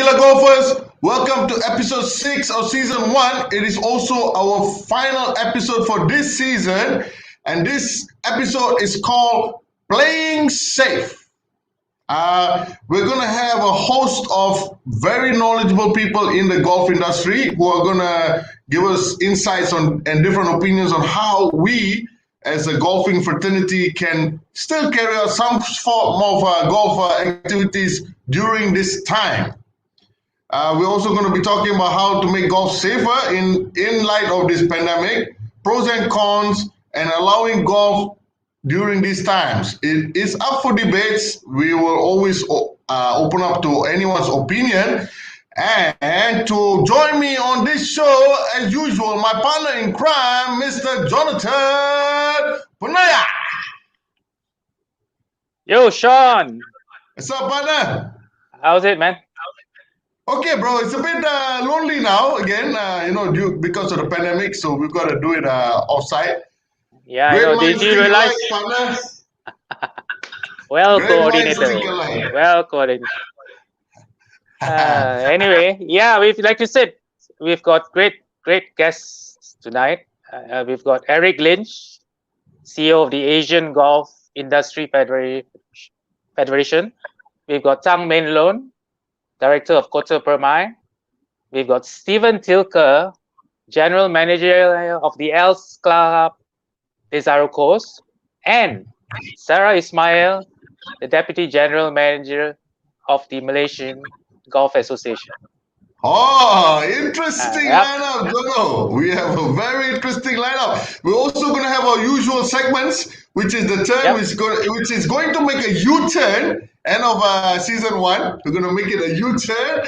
Gila Golfers, welcome to episode 6 of season 1. It is also our final episode for this season, and this episode is called Playing Safe. We're going to have a host of very knowledgeable people in the golf industry who are going to give us insights on and different opinions on how we as a golfing fraternity can still carry out some form of golf activities during this time. We're also going to be talking about how to make golf safer in light of this pandemic, pros and cons, and allowing golf during these times. It is up for debates. We will always open up to anyone's opinion. And to join me on this show, as usual, my partner in crime, Mr. Jonathan Punaya. Yo, Sean. What's up, partner? How's it, man? Okay, bro. It's a bit lonely now again, because of the pandemic. So we've got to do it offsite. Yeah, I know. Did you realize? Partner. Well Great coordinated. minds think alike. Well coordinated. Anyway, yeah, like you said, we've got great guests tonight. We've got Eric Lynch, CEO of the Asian Golf Industry Federation. We've got Tang Meng Lon, Director of Kota Permai. We've got Stephen Tilker, General Manager of the Els Club Desaru Coast, and Sarah Ismail, the Deputy General Manager of the Malaysian Golf Association. Oh, interesting Yep. lineup, Jono. We have a very interesting lineup. We're also going to have our usual segments, which is the turn, Yep. which is going to make a U-turn. End of season 1, we're going to make it a U-turn.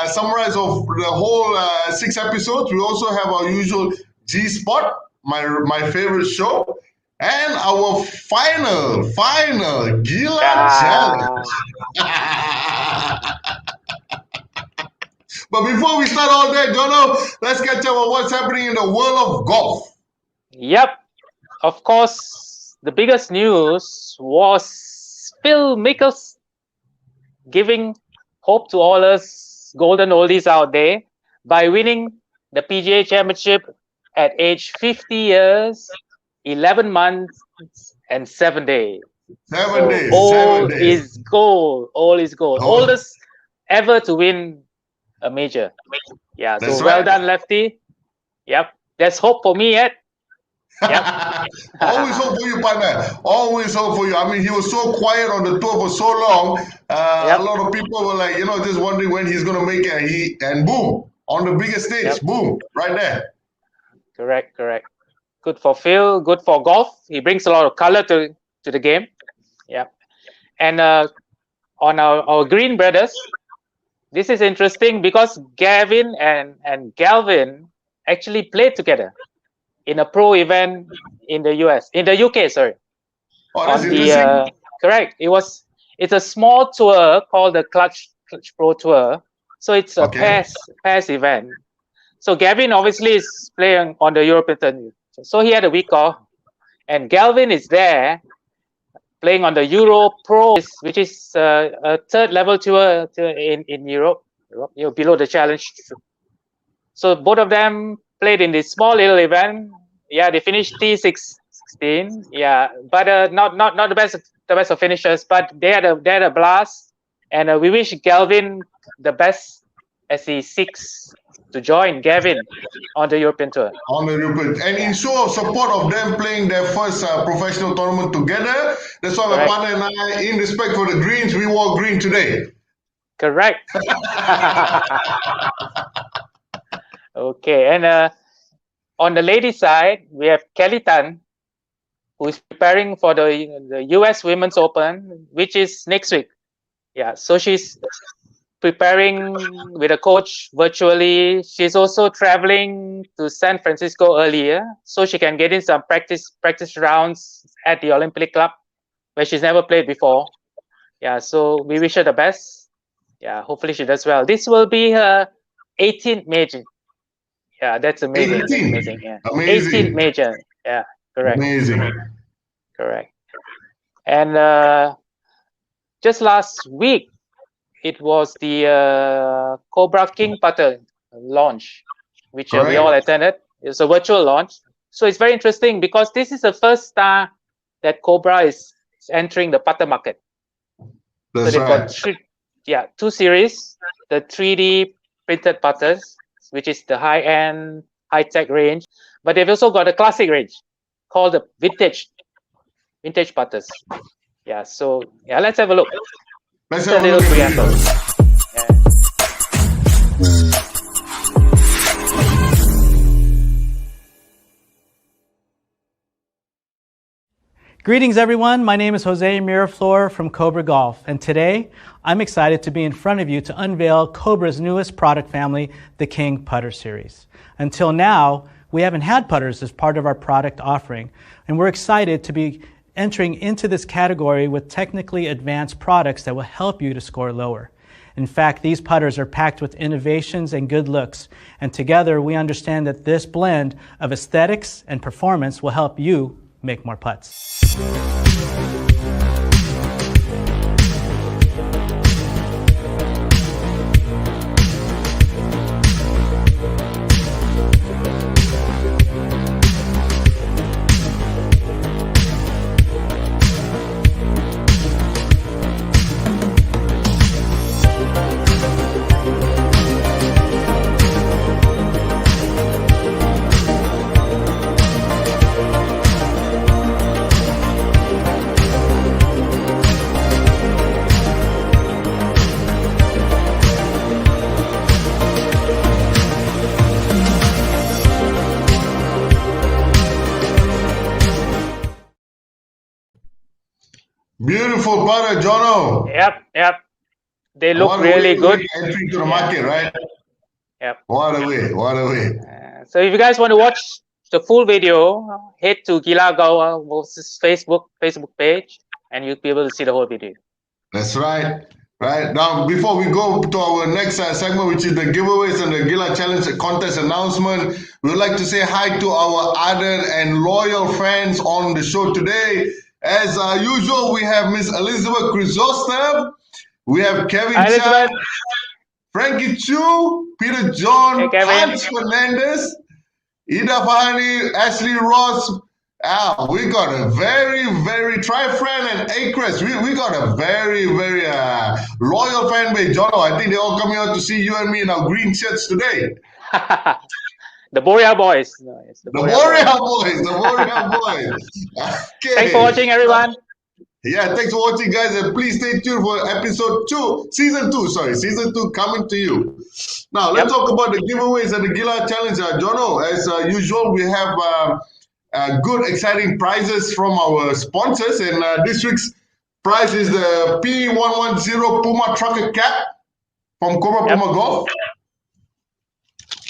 Summarize of the whole 6 episodes. We also have our usual G-Spot, my favorite show, and our final Gila Challenge. But before we start all that, Jono, let's catch up on what's happening in the world of golf. Yep. Of course, the biggest news was Phil Mickelson giving hope to all us golden oldies out there by winning the PGA Championship at age 50 years, 11 months, and 7 days. 7 days. All 7 days. is gold. All is gold. Oh. Oldest ever to win a major. Yeah, That's so well right. done, Lefty. Yep. There's hope for me yet. Yep. Always hope for you, partner. Always hope for you. I mean, he was so quiet on the tour for so long. Yep. A lot of people were like, just wondering when he's going to make it. And boom, on the biggest stage, Yep. boom, right there. Correct. Good for Phil, good for golf. He brings a lot of color to the game. Yeah. And on our Green brothers, this is interesting because Gavin and Galvin actually played together in a pro event in the UK, sorry. Oh, that's On interesting. correct. It's a small tour called the Clutch Pro Tour. So it's a Okay. pairs event. So Gavin obviously is playing on the European Tour. So he had a week off, and Galvin is there playing on the Euro Pro, which is a third level tour in Europe, below the Challenge. So both of them played in this small little event. Yeah, they finished T16. Yeah, but not the best of finishers, but they had a blast, and we wish Galvin the best as he seeks to join Gavin on the European Tour. On the European. And in show of support of them playing their first professional tournament together, that's why my Correct. partner and I, in respect for the greens, we wore green today. Correct. Okay, and on the ladies' side, we have Kelly Tan, who is preparing for the US Women's Open, which is next week. Yeah, so she's preparing with a coach virtually. She's also traveling to San Francisco earlier, so she can get in some practice rounds at the Olympic Club, where she's never played before. Yeah, so we wish her the best. Yeah, hopefully she does well. This will be her 18th major. Yeah, that's amazing. 18. Amazing. Yeah. Amazing. 18th major. Yeah, correct. Amazing. Correct. And just last week, it was the Cobra King putter launch, which we all attended. It's a virtual launch. So it's very interesting because this is the first time that Cobra is entering the putter market. That's so they've got two series, the 3D printed putters, which is the high-end, high-tech range, but they've also got a classic range called the vintage putters. Yeah, so let's have a look. Let's have a little preamble. Greetings everyone, my name is Jose Miraflor from Cobra Golf, and today I'm excited to be in front of you to unveil Cobra's newest product family, the King Putter Series. Until now, we haven't had putters as part of our product offering, and we're excited to be entering into this category with technically advanced products that will help you to score lower. In fact, these putters are packed with innovations and good looks, and together we understand that this blend of aesthetics and performance will help you make more putts. Beautiful putter, Jono. Yep. They look really good. Entry to the market, right? Yep. What a way. So if you guys want to watch the full video, head to Gila Golf's Facebook page, and you'll be able to see the whole video. That's right. Right now, before we go to our next segment, which is the giveaways and the Gila Challenge contest announcement, we would like to say hi to our ardent and loyal fans on the show today. As usual, we have Miss Elizabeth Chrysostom, we have Kevin Chan, Frankie Chu, Peter John, Hans Fernandez, Ida Fahani, Ashley Ross. We got a very, very Tri-Friend and Acres. We got a very, very loyal fan base, Jono. I think they're all coming out to see you and me in our green shirts today. The Boreal Boys. No, the Boreal Boys. Okay. Thanks for watching, everyone. Yeah, thanks for watching, guys. And please stay tuned for season 2 coming to you. Now, let's talk about the giveaways and the Gila Challenge. Jono, as usual, we have good, exciting prizes from our sponsors. And this week's prize is the P110 Puma Trucker Cap from Cobra Puma Golf.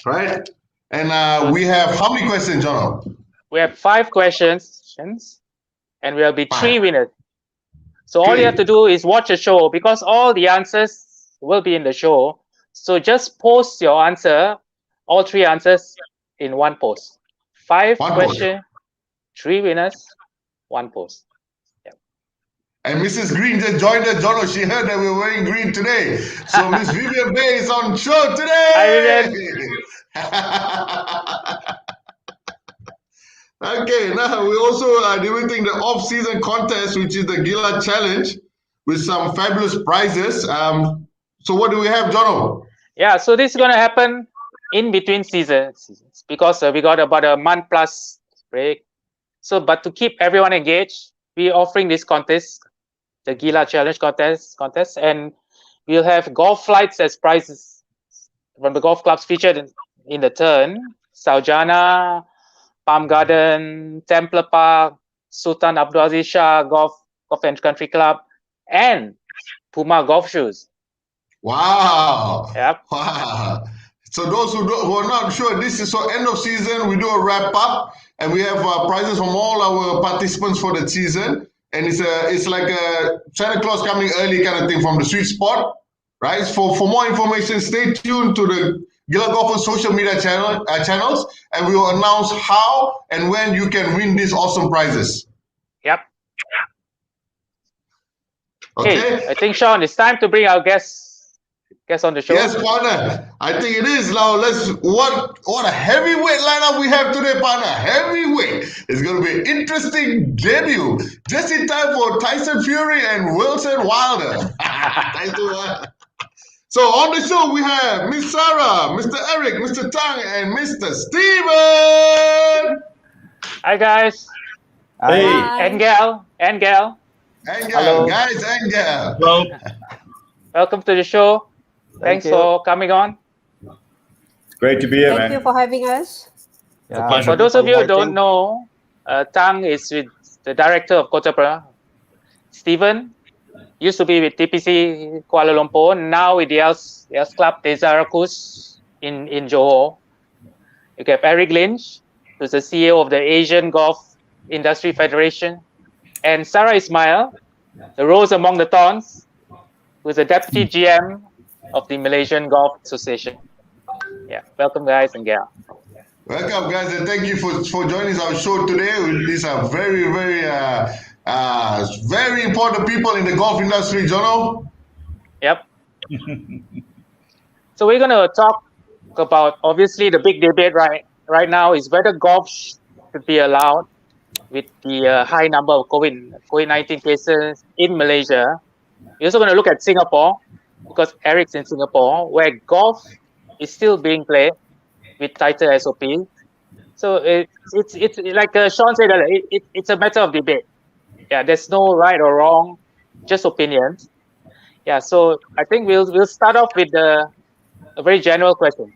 Right? And we have how many questions, Jono? We have 5 questions, and there will be 3 winners. So all you have to do is watch the show, because all the answers will be in the show. So just post your answer, all 3 answers in one post. 5 questions, 3 winners, 1 post. Yep. And Mrs. Green just joined us, Jono. She heard that we're wearing green today. So Miss Vivian Bay is on show today. Hi, Vivian. Okay, now we also are doing the off-season contest, which is the Gila Challenge, with some fabulous prizes. So what do we have, Jono? Yeah, so this is going to happen in between seasons, because we got about a month plus break. So, but to keep everyone engaged, we're offering this contest, the Gila Challenge contest, and we'll have golf flights as prizes from the golf clubs featured in the turn: Saujana, Palm Garden, Templer Park, Sultan Abdulaziz Shah Golf and Country Club, and Puma golf shoes. Wow. Yep. Wow. So those who are not sure, this is so end of season, we do a wrap up, and we have prizes from all our participants for the season. And it's like a Santa Claus coming early kind of thing from the sweet spot, right? For more information, stay tuned to the Gila Golfers social media channels, and we will announce how and when you can win these awesome prizes. Yep. Okay. Hey, I think, Sean, it's time to bring our guests guest on the show? Yes, partner. I think it is now. What a heavyweight lineup we have today, partner. Heavyweight. It's going to be an interesting debut. Just in time for Tyson Fury and Wilson Wilder. So on the show we have Miss Sarah, Mr. Eric, Mr. Tang, and Mr. Steven. Hi guys. Hey. And Gal. Angel, Hello. guys, Angel. Hello. Welcome to the show. Thanks you. for coming on. Great to be here, Thank man. you for having us. Yeah. Okay, for those of you who don't know, Tang is with the director of Kota Pra. Steven used to be with TPC Kuala Lumpur, now with the Health Club Desa Rakus in Johor. You have Eric Lynch, who's the CEO of the Asian Golf Industry Federation, and Sarah Ismail, the Rose Among the Thorns, who's the Deputy GM of the Malaysian Golf Association. Yeah, welcome guys and gal. Welcome, guys, and thank you for joining our show today. These are very, very important people in the golf industry, Jono. Yep. So we're going to talk about, obviously, the big debate right now is whether golf should be allowed with the high number of COVID-19 cases in Malaysia. We're also going to look at Singapore, because Eric's in Singapore, where golf is still being played with tighter SOP. So it's like Sean said earlier, it's a matter of debate. Yeah, there's no right or wrong, just opinions. Yeah, so I think we'll start off with a very general question.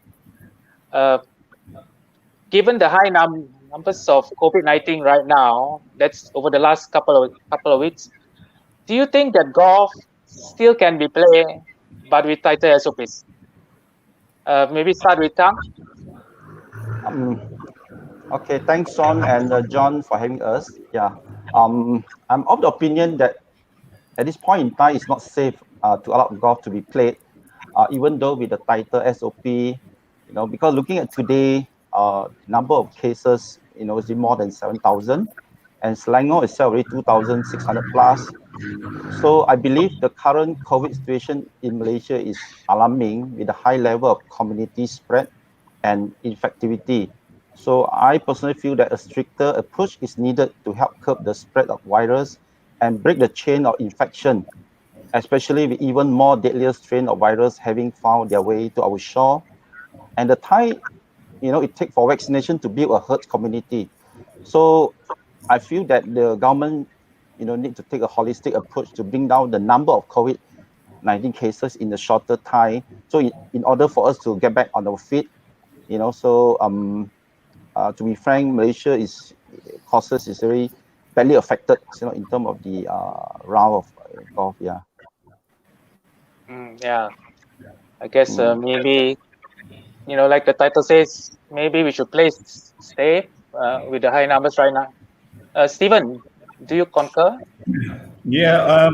Given the high numbers of COVID-19 right now, that's over the last couple of weeks, do you think that golf still can be played, but with tighter SOPs? Maybe start with Tang. Okay, thanks, Sean and John, for having us. Yeah, I'm of the opinion that at this point in time, it's not safe to allow golf to be played, even though with the tighter SOP, because looking at today, number of cases, is more than 7,000, and Selangor itself already 2,600 plus. So I believe the current COVID situation in Malaysia is alarming with a high level of community spread and infectivity. So I personally feel that a stricter approach is needed to help curb the spread of virus and break the chain of infection, especially with even more deadlier strain of virus having found their way to our shore. And the time, it takes for vaccination to build a herd community. So I feel that the government, need to take a holistic approach to bring down the number of COVID-19 cases in a shorter time. So in order for us to get back on our feet, to be frank, Malaysia causes is very badly affected, in terms of the round of golf. Yeah. Yeah, I guess maybe, like the title says, maybe we should play safe with the high numbers right now. Steven, do you concur? Yeah,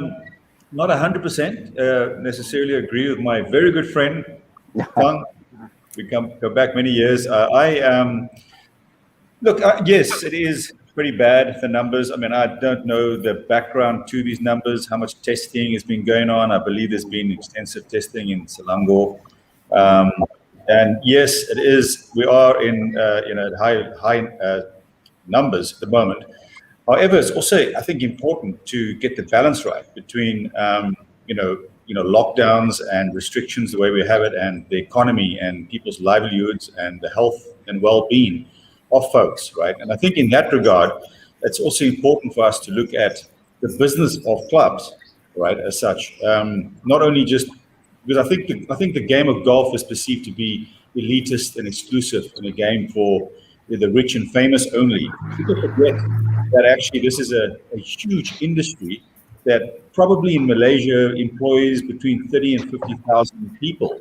not 100% necessarily agree with my very good friend, Tang. We go back many years. Yes, it is pretty bad, the numbers. I mean, I don't know the background to these numbers, how much testing has been going on. I believe there's been extensive testing in Selangor. And yes, it is. We are in high numbers at the moment. However, it's also, I think, important to get the balance right between lockdowns and restrictions, the way we have it, and the economy and people's livelihoods and the health and well-being of folks, right? And I think in that regard, it's also important for us to look at the business of clubs, right, as such. Not only just because I think the game of golf is perceived to be elitist and exclusive and a game for the rich and famous only. People forget that actually this is a huge industry that probably in Malaysia employs between 30 and 50,000 people.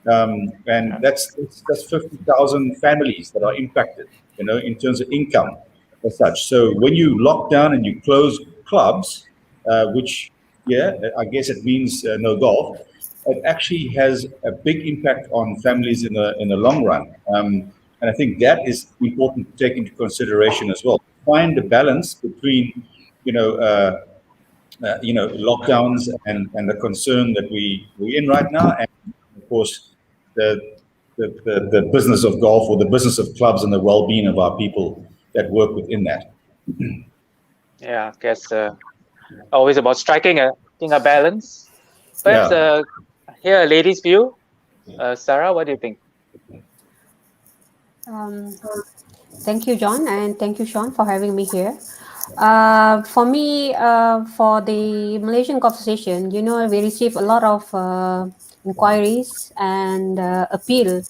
And that's 50,000 families that are impacted, in terms of income as such. So when you lock down and you close clubs, which, I guess it means no golf, it actually has a big impact on families in the long run. And I think that is important to take into consideration as well. Find the balance between, lockdowns and the concern that we're in right now, and course, the business of golf or the business of clubs and the well-being of our people that work within that. Yeah, I guess always about striking a balance. Perhaps here, a lady's view. Sarah, what do you think? Thank you, John, and thank you, Sean, for having me here. For me, for the Malaysian Golf Association, we receive a lot of inquiries and appeal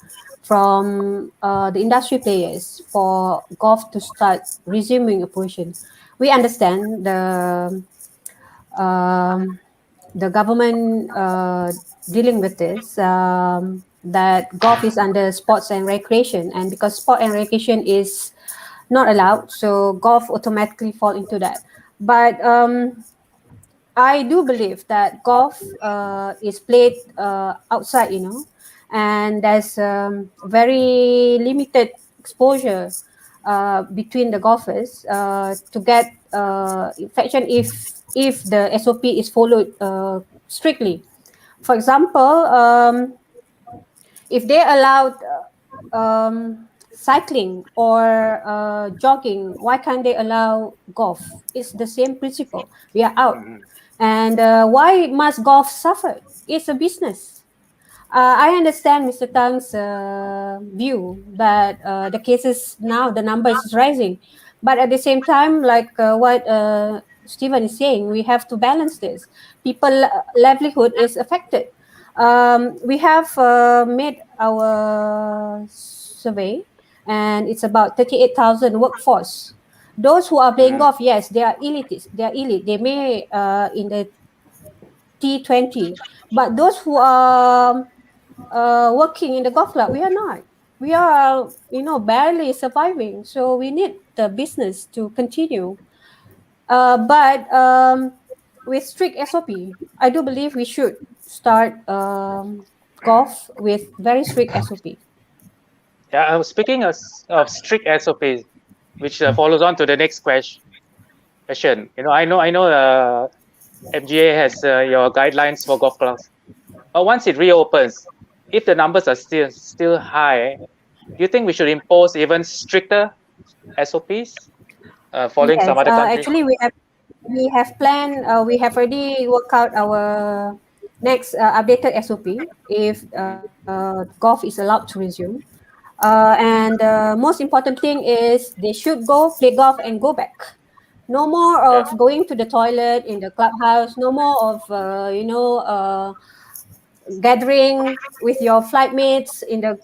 from the industry players for golf to start resuming operation. We understand the government dealing with this, that golf is under sports and recreation, and because sport and recreation is not allowed, so golf automatically fall into that. But I do believe that golf is played outside, and there's very limited exposure between the golfers to get infection if the SOP is followed strictly. For example, if they allowed cycling or jogging, why can't they allow golf? It's the same principle. We are out. And why must golf suffer? It's a business. I understand Mr. Tang's view that the cases now, the number is rising. But at the same time, like what Stephen is saying, we have to balance this. People's livelihood is affected. We have made our survey, and it's about 38,000 workforce. Those who are playing golf, yes, they are elitists. They are elite. They may in the T20, but those who are working in the golf club, we are not. We are, barely surviving. So we need the business to continue. But with strict SOP, I do believe we should start golf with very strict SOP. Yeah, I was speaking of strict SOPs, which follows on to the next question. I know MGA has your guidelines for golf clubs. But once it reopens, if the numbers are still high, do you think we should impose even stricter SOPs following some other countries? Actually, we have planned. We have already worked out our next updated SOP if golf is allowed to resume. And most important thing is they should go play golf and go back. No more of going to the toilet in the clubhouse. No more of gathering with your flight mates in the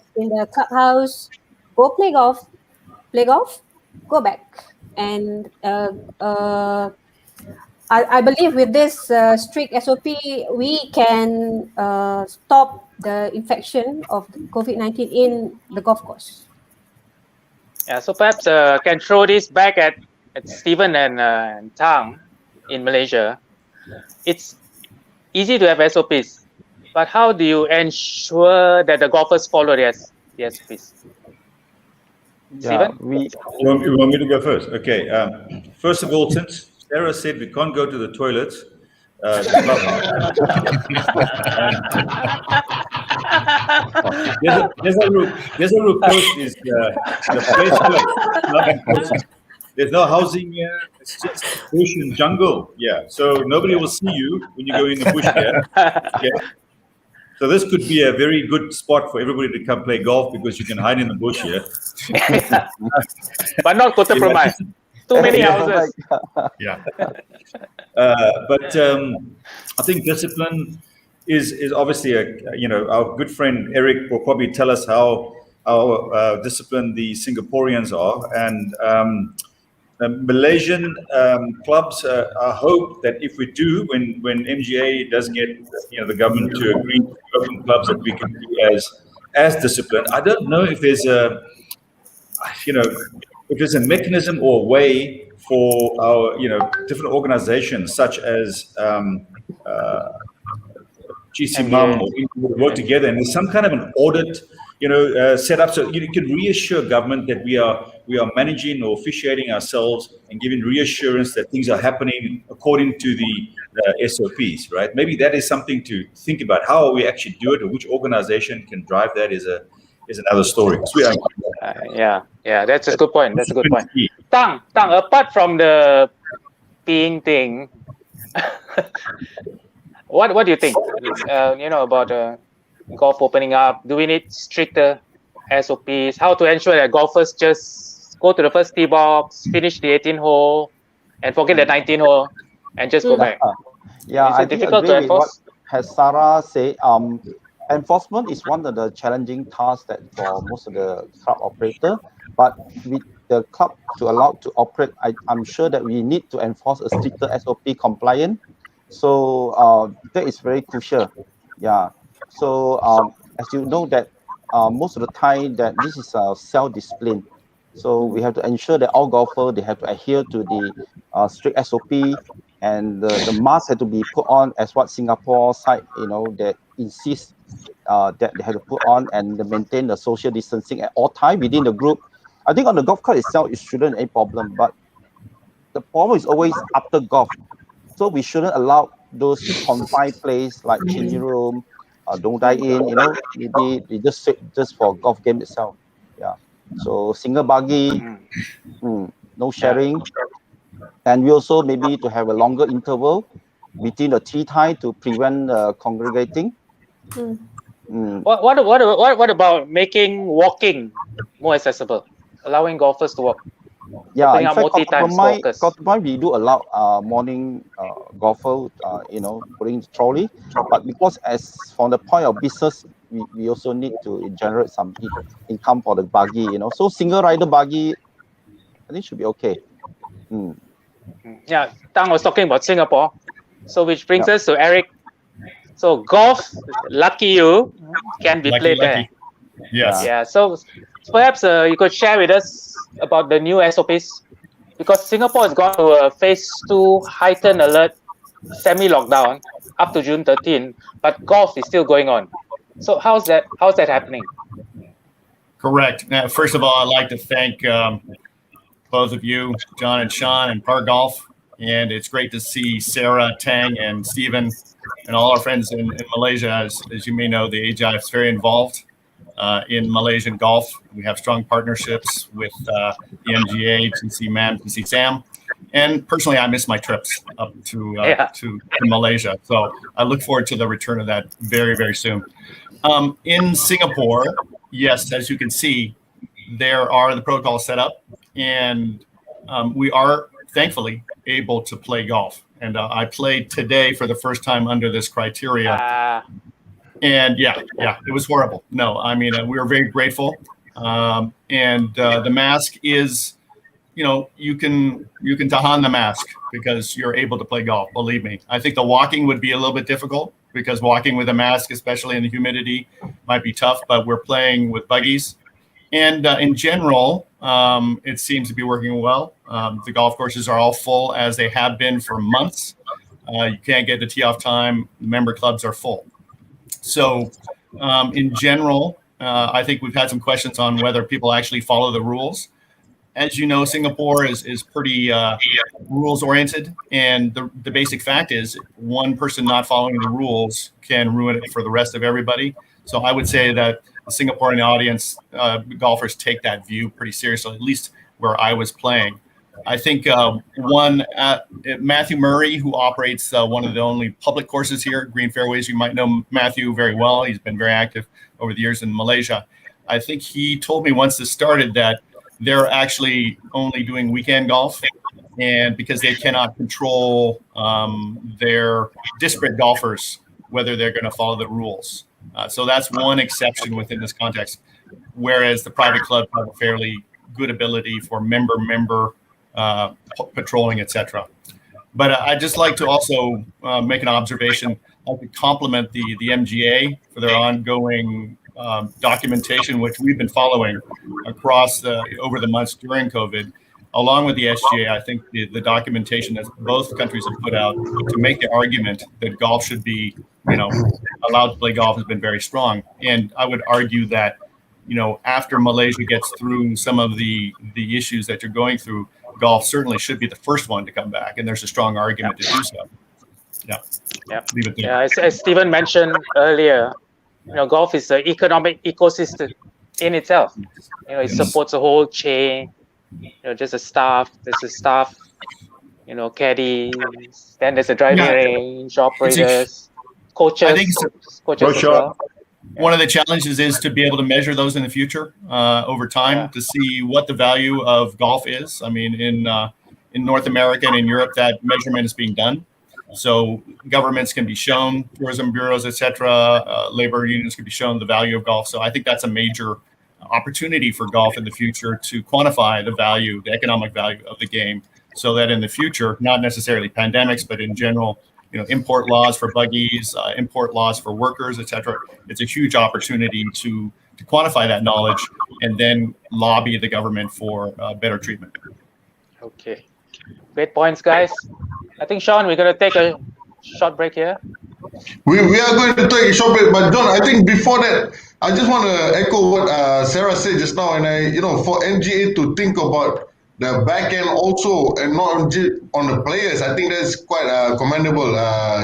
clubhouse. Go play golf, go back. And I believe with this strict SOP, we can stop the infection of COVID-19 in the golf course. Yeah, so perhaps can throw this back at Stephen and Tang in Malaysia. It's easy to have SOPs, but how do you ensure that the golfers follow the SOPs? Stephen? You want me to go first? Okay. First of all, since Sarah said we can't go to the toilet, there's a rule post is the place. There's no housing here. It's just bush and jungle. Yeah, so nobody will see you when you go in the bush here. Okay. So this could be a very good spot for everybody to come play golf because you can hide in the bush here. But not Kota Permai. Too many houses. Yeah. But I think discipline is obviously our good friend Eric will probably tell us how disciplined the Singaporeans are, and Malaysian clubs. I hope that if we do, when MGA does get the government to agree to open clubs, that we can do as disciplined. I don't know if there's if there's a mechanism or a way for our different organizations such as GCMUM or work together, and there's some kind of an audit set up so you can reassure government that we are managing or officiating ourselves and giving reassurance that things are happening according to the SOPs, right? Maybe that is something to think about. How we actually do it, or which organization can drive that is another story. Yeah, that's a good point. That's a good point. Tang, apart from the peeing thing, what do you think? About golf opening up. Do we need stricter SOPs? How to ensure that golfers just go to the first tee box, finish the 18th hole, and forget the 19th hole, and just go back? Yeah, Is I it think difficult to agree with what enforce? has Sarah said. Enforcement is one of the challenging tasks that for most of the club operator. But with the club to allow to operate, I'm sure that we need to enforce a stricter SOP compliant. So that is very crucial. Yeah. So as you know that most of the time that this is self-discipline. So we have to ensure that all golfers, they have to adhere to the strict SOP, and the mask had to be put on as what Singapore side, that insists that they have to put on, and they maintain the social distancing at all time within the group. I think on the golf course itself, it shouldn't be a problem, but the problem is always after golf. So we shouldn't allow those confined places like changing room, don't die in, maybe they just for golf game itself. Yeah. So single buggy, no sharing. And we also maybe to have a longer interval between the tee time to prevent congregating. What about making walking more accessible, allowing golfers to walk? Yeah, in fact, Kottavamai, we do allow morning golfer, putting the trolley. But because as from the point of business, we also need to generate some income for the buggy, So single rider buggy, I think should be okay. Yeah, Tang was talking about Singapore. So which brings us to Eric. So golf, lucky you, can be played there. Yes. Yeah. So perhaps you could share with us about the new SOPs, because Singapore has gone to a phase 2 heightened alert, semi-lockdown up to June 13, but golf is still going on. So how's that happening? Correct. Now, first of all, I'd like to thank both of you, John and Sean, and Par Golf. And it's great to see Sarah, Tang, and Stephen, and all our friends in Malaysia. As you may know, the AGI is very involved in Malaysian golf. We have strong partnerships with the MGA, TC Man, TC Sam. And personally, I miss my trips up to Malaysia. So I look forward to the return of that very, very soon. In Singapore, yes, as you can see, there are the protocols set up, and we are thankfully able to play golf. And I played today for the first time under this criteria. And it was horrible. No, I mean, we were very grateful. And the mask is, you can tahan the mask because you're able to play golf. Believe me. I think the walking would be a little bit difficult because walking with a mask, especially in the humidity, might be tough. But we're playing with buggies, and in general, it seems to be working well. The golf courses are all full as they have been for months. You can't get the tee off time. Member clubs are full. So, in general, I think we've had some questions on whether people actually follow the rules. As you know, Singapore is pretty rules oriented, and the basic fact is one person not following the rules can ruin it for the rest of everybody. So I would say that the Singaporean audience, golfers take that view pretty seriously, at least where I was playing. I think Matthew Murray, who operates one of the only public courses here, Green Fairways, you might know Matthew very well. He's been very active over the years in Malaysia. I think he told me once this started that they're actually only doing weekend golf, and because they cannot control their disparate golfers, whether they're going to follow the rules. So that's one exception within this context, whereas the private clubs have a fairly good ability for member patrolling, etc. But I'd just like to also make an observation. I could compliment the MGA for their ongoing documentation, which we've been following across over the months during COVID, along with the SGA. I think the documentation that both countries have put out to make the argument that golf should be, allowed to play golf has been very strong. And I would argue that, after Malaysia gets through some of the issues that you're going through, golf certainly should be the first one to come back. And there's a strong argument to do so. Yeah. Yeah. Leave it there. Yeah, as Stephen mentioned earlier, golf is an economic ecosystem in itself. It supports a whole chain. Just a staff. There's a staff. Caddies. Then there's a driving Yeah. range, operators, coaches. I think it's coaches as Sure. well. one of the challenges is to be able to measure those in the future over time to see what the value of golf is. I mean, in North America and in Europe, that measurement is being done. So governments can be shown, tourism bureaus, etc., labor unions can be shown the value of golf. So I think that's a major opportunity for golf in the future to quantify the value, the economic value of the game, so that in the future, not necessarily pandemics, but in general, import laws for buggies, import laws for workers, etc. It's a huge opportunity to quantify that knowledge and then lobby the government for better treatment. Okay. Great points, guys. I think, Sean, we're going to take a short break here. We are going to take a short break, but John, I think before that, I just want to echo what Sarah said just now, and for MGA to think about the back end also, and not on the players, I think that's quite commendable,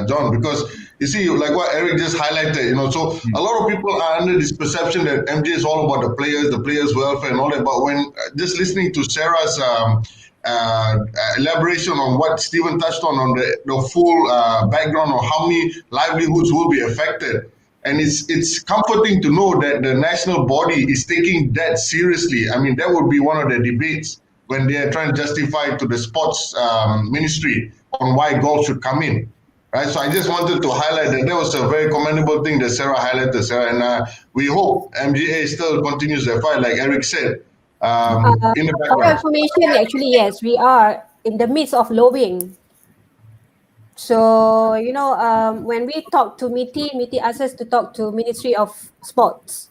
John, because you see, like what Eric just highlighted, so a lot of people are under this perception that MGA is all about the players' welfare and all that, but when just listening to Sarah's elaboration on what Stephen touched on the full background of how many livelihoods will be affected. And it's comforting to know that the national body is taking that seriously. I mean, that would be one of the debates when they are trying to justify to the sports ministry on why golf should come in. Right. So I just wanted to highlight that was a very commendable thing that Sarah highlighted, Sarah. And we hope MGA still continues their fight, like Eric said. In the For background. information, actually, yes, we are in the midst of lobbying. So, when we talk to MITI asks us to talk to Ministry of Sports.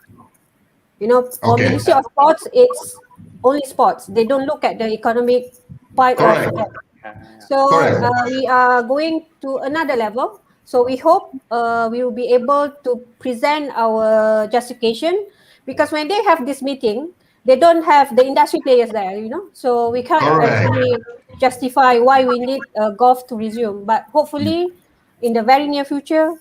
For Okay. Ministry of Sports, it's only sports. They don't look at the economic part Correct. of that. So Correct. we are going to another level. So we hope we will be able to present our justification, because when they have this meeting, they don't have the industry players there, so we can't Correct. actually justify why we need golf to resume. But hopefully, in the very near future,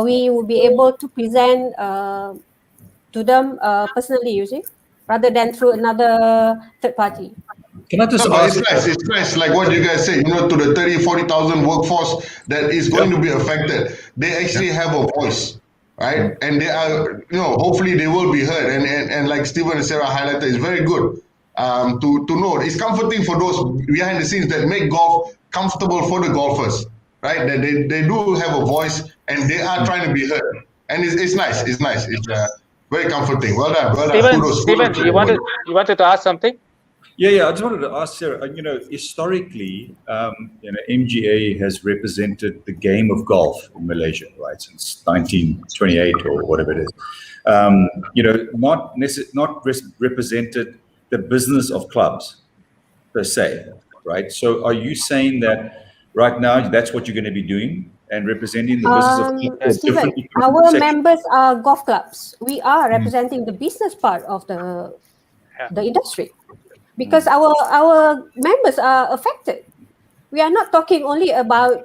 we will be able to present to them personally, rather than through another third party. Can I just No, but ask? it's nice, like what you guys say, to the 30,000-40,000 workforce that is going to be affected. They actually have a voice, right? And they are, hopefully they will be heard. And like Stephen and Sarah highlighted, it's very good to know. It's comforting for those behind the scenes that make golf comfortable for the golfers, right? That they do have a voice and they are trying to be heard. And it's nice. It's nice. It's very comforting. Well done. Well done. Stephen, you wanted to ask something? Yeah. I just wanted to ask Sarah. Historically, MGA has represented the game of golf in Malaysia, right, since 1928 or whatever it is. Not represented the business of clubs per se, right? So, are you saying that right now that's what you're going to be doing and representing the business of clubs? Stephen, our members are golf clubs. We are representing the business part of the industry. Because our members are affected. We are not talking only about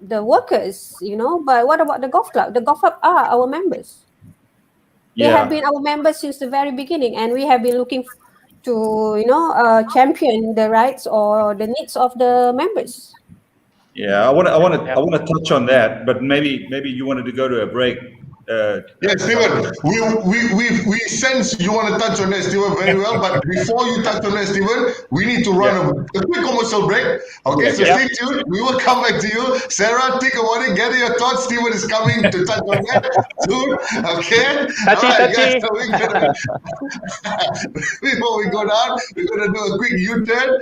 the workers, but what about the golf club? The golf club are our members. They have been our members since the very beginning, and we have been looking to, champion the rights or the needs of the members. Yeah, I want to touch on that, but maybe you wanted to go to a break. Yes, Stephen, we sense you want to touch on that, Stephen, very well. But before you touch on that, Stephen, we need to run a quick commercial break. Okay, so stay tuned. We will come back to you. Sarah, take a moment, gather your thoughts. Stephen is coming to touch on that soon. Okay? Touchy. Before we go down, we're going to do a quick U-turn.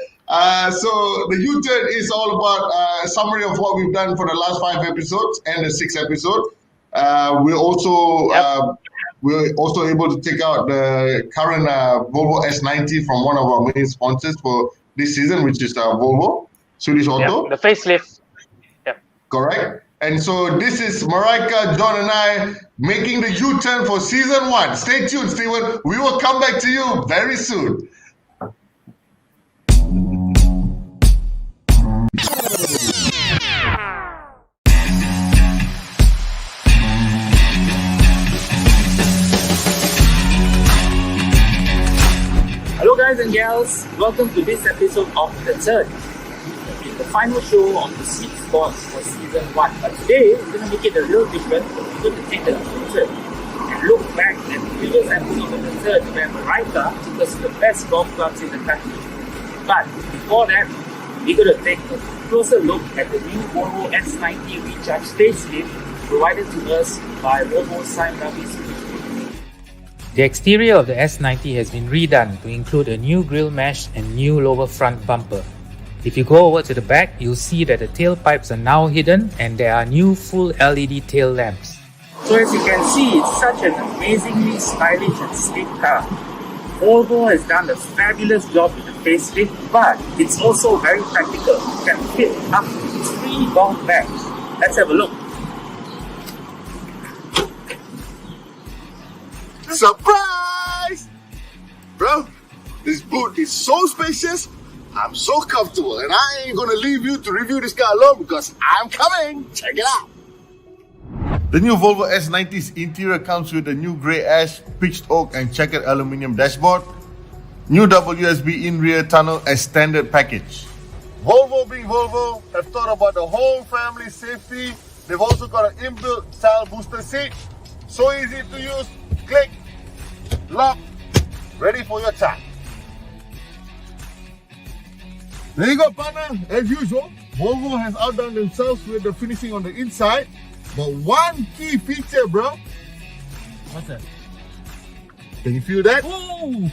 So the U-turn is all about a summary of what we've done for the last 5 episodes and the 6th episode. We're also able to take out the current Volvo S90 from one of our main sponsors for this season, which is Volvo, Swedish Auto. The facelift. Correct. And so this is Marika, John, and I making the U-turn for season 1. Stay tuned, Stephen. We will come back to you very soon. Hello guys and gals, welcome to this episode of The Turn. It's the final show of the Sweet Spots for Season 1. But today, we're going to make it a little different. We're going to take a turn and look back at the previous episode of The Turn where Marika took us to the best golf clubs in the country. But before that, we're going to take a closer look at the new Volvo S90 Recharge facelift provided to us by Volvo Sime Ravi. The exterior of the S90 has been redone to include a new grille mesh and new lower front bumper. If you go over to the back, you'll see that the tailpipes are now hidden and there are new full LED tail lamps. So as you can see, it's such an amazingly stylish and sleek car. Volvo has done a fabulous job with the facelift, but it's also very practical. It can fit up to 3 golf bags. Let's have a look. Surprise! Bro, this boot is so spacious, I'm so comfortable, and I ain't gonna leave you to review this car alone because I'm coming. Check it out. The new Volvo S90's interior comes with a new grey ash, pitched oak and checkered aluminium dashboard, new WSB in-rear tunnel as standard package. Volvo being Volvo have thought about the whole family's safety. They've also got an inbuilt style booster seat. So easy to use. Click, lock, ready for your time. There you go, partner. As usual, Volvo has outdone themselves with the finishing on the inside. But one key feature, bro. What's that? Can you feel that? Oh,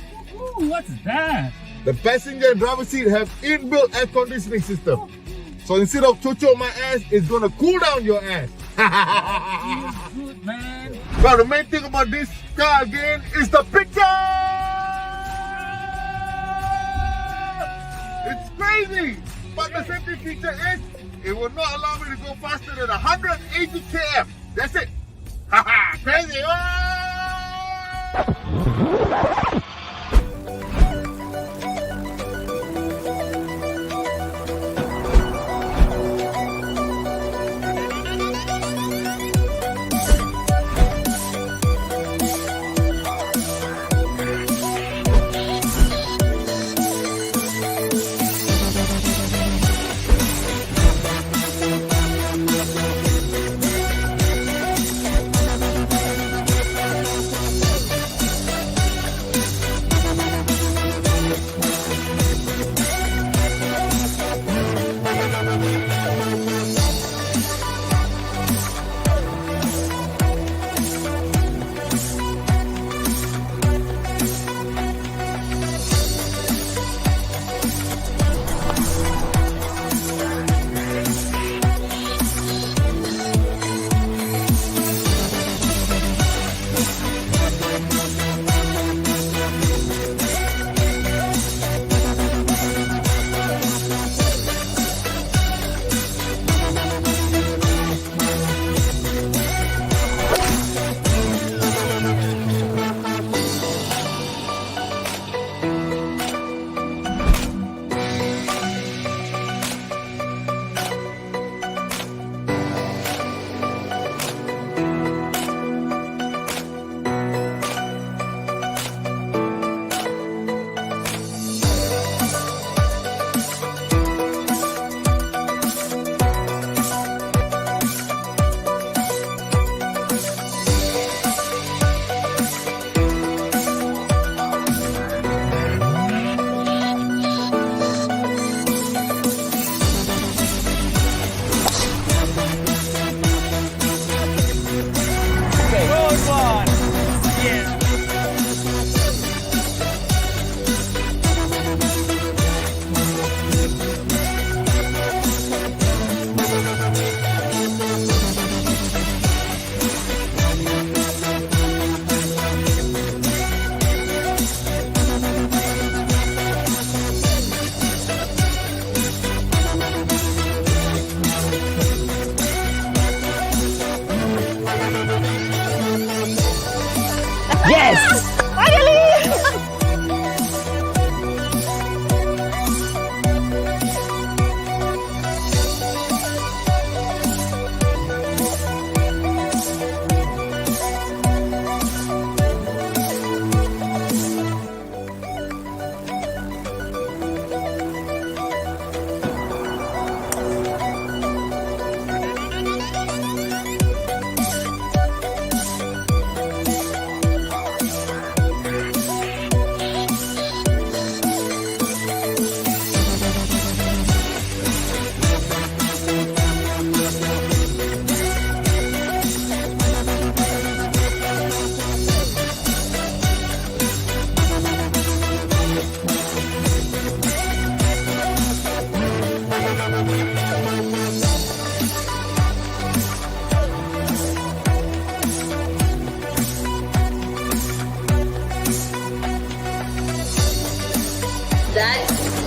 what's that? The passenger and driver seat have inbuilt air conditioning system. So instead of chocho my ass, it's gonna cool down your ass. Good man. But the main thing about this car again is the picture! It's crazy! But the safety feature is, it will not allow me to go faster than 180 km. That's it. Haha, crazy! Oh!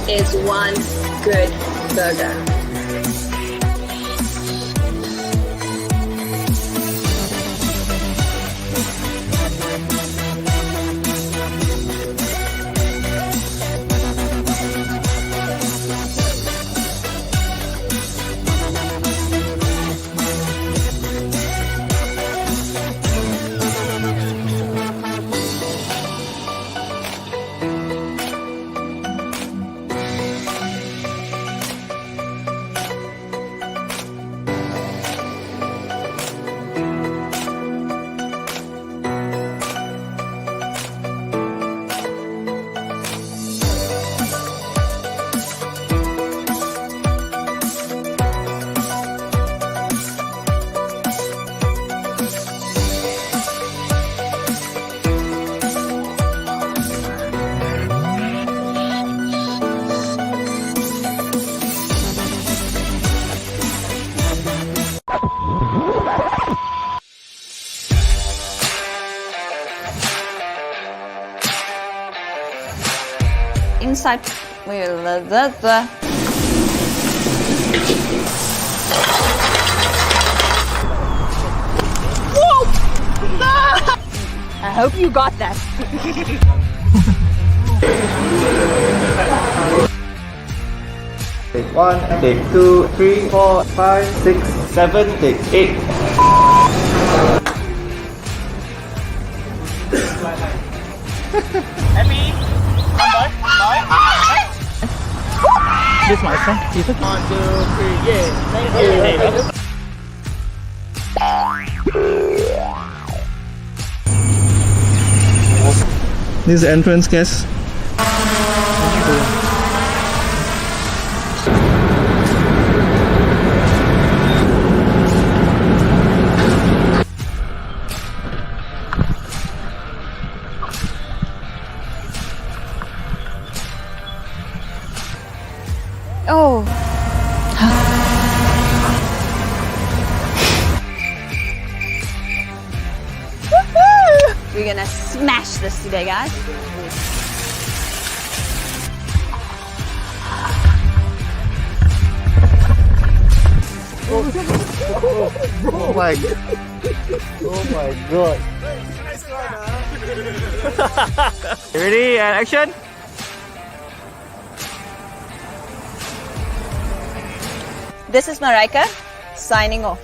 is one good burger. Inside, I hope you got that. Take 1, take 2, 3, 4, 5, 6, 7, take 8. This is my son. 1, 2, 3, yeah. Thank you. This is the entrance, guys. oh, we're gonna smash this today, guys. Oh my god. Ready and action. This is Marika, signing off.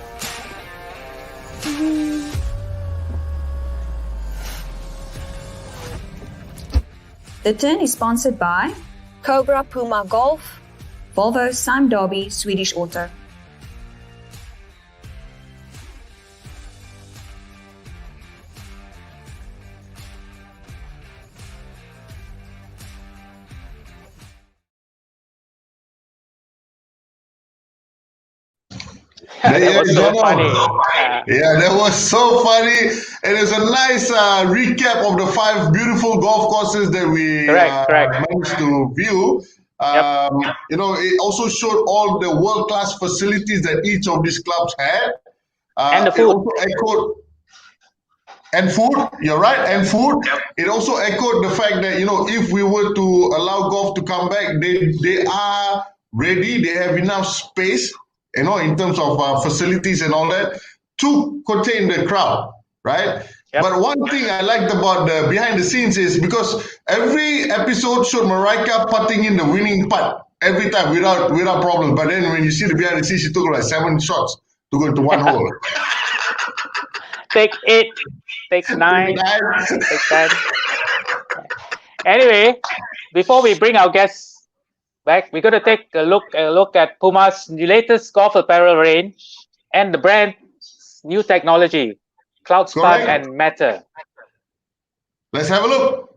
The Turn is sponsored by Cobra Puma Golf. Volvo, Sime Darby, Swedish Auto. That was so funny. Yeah, that was so funny. And it's a nice recap of the 5 beautiful golf courses that we Correct. managed to view. You know, it also showed all the world-class facilities that each of these clubs had. And the It food. also echoed, and food, you're right, and food. It also echoed the fact that, you know, if we were to allow golf to come back, they are ready, they have enough space, you know, in terms of facilities and all that, to contain the crowd, right? Yep. But one thing I liked about the behind the scenes is because every episode showed Marika putting in the winning putt every time without problem. But then when you see the behind the scenes, she took like 7 shots to go into one hole. Take 8, take 9, take 10. Anyway, before we bring our guests back, we're going to take a look at Puma's latest golf apparel range and the brand's new technology, CloudSpark Correct. and Matter. Let's have a look.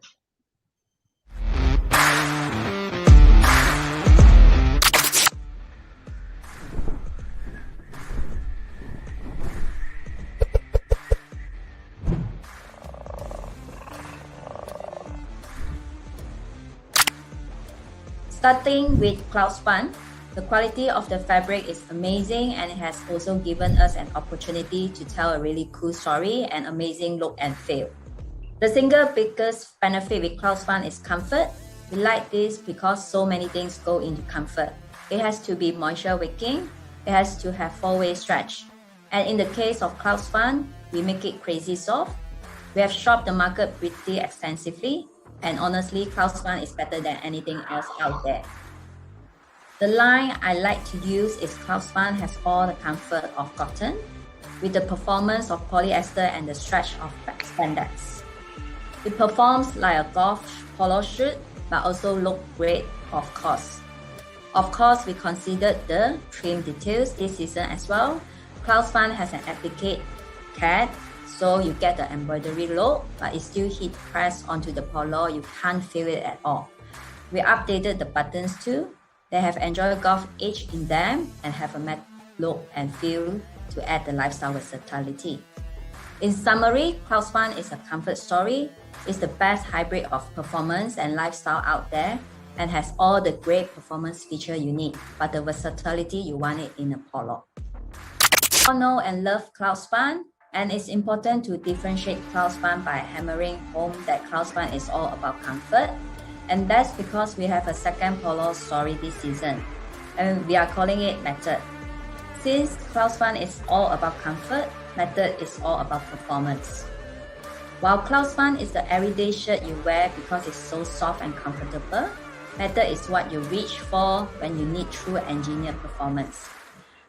Starting with CloudSpan, the quality of the fabric is amazing and it has also given us an opportunity to tell a really cool story and amazing look and feel. The single biggest benefit with CloudSpan is comfort. We like this because so many things go into comfort. It has to be moisture wicking. It has to have 4-way stretch. And in the case of Clouds Fun, we make it crazy soft. We have shopped the market pretty extensively, and honestly, Clouds Fun is better than anything else out there. The line I like to use is Clouds Fun has all the comfort of cotton, with the performance of polyester and the stretch of spandex. It performs like a golf polo should, but also look great, of course. Of course, we considered the trim details this season as well. Clouds Fun has an applique cat, so you get the embroidery look, but it still heat pressed onto the polo. You can't feel it at all. We updated the buttons too. They have Enjoy Golf etched in them and have a matte look and feel to add the lifestyle versatility. In summary, Clouds Fun is a comfort story. It's the best hybrid of performance and lifestyle out there, and has all the great performance features you need, but the versatility you want it in a polo. We all know and love Clouds Fun, and it's important to differentiate Clouds Fun by hammering home that Clouds Fun is all about comfort, and that's because we have a second polo story this season, and we are calling it Method. Since Clouds Fun is all about comfort, Method is all about performance. While Clouds Fun is the everyday shirt you wear because it's so soft and comfortable, Method is what you reach for when you need true engineered performance.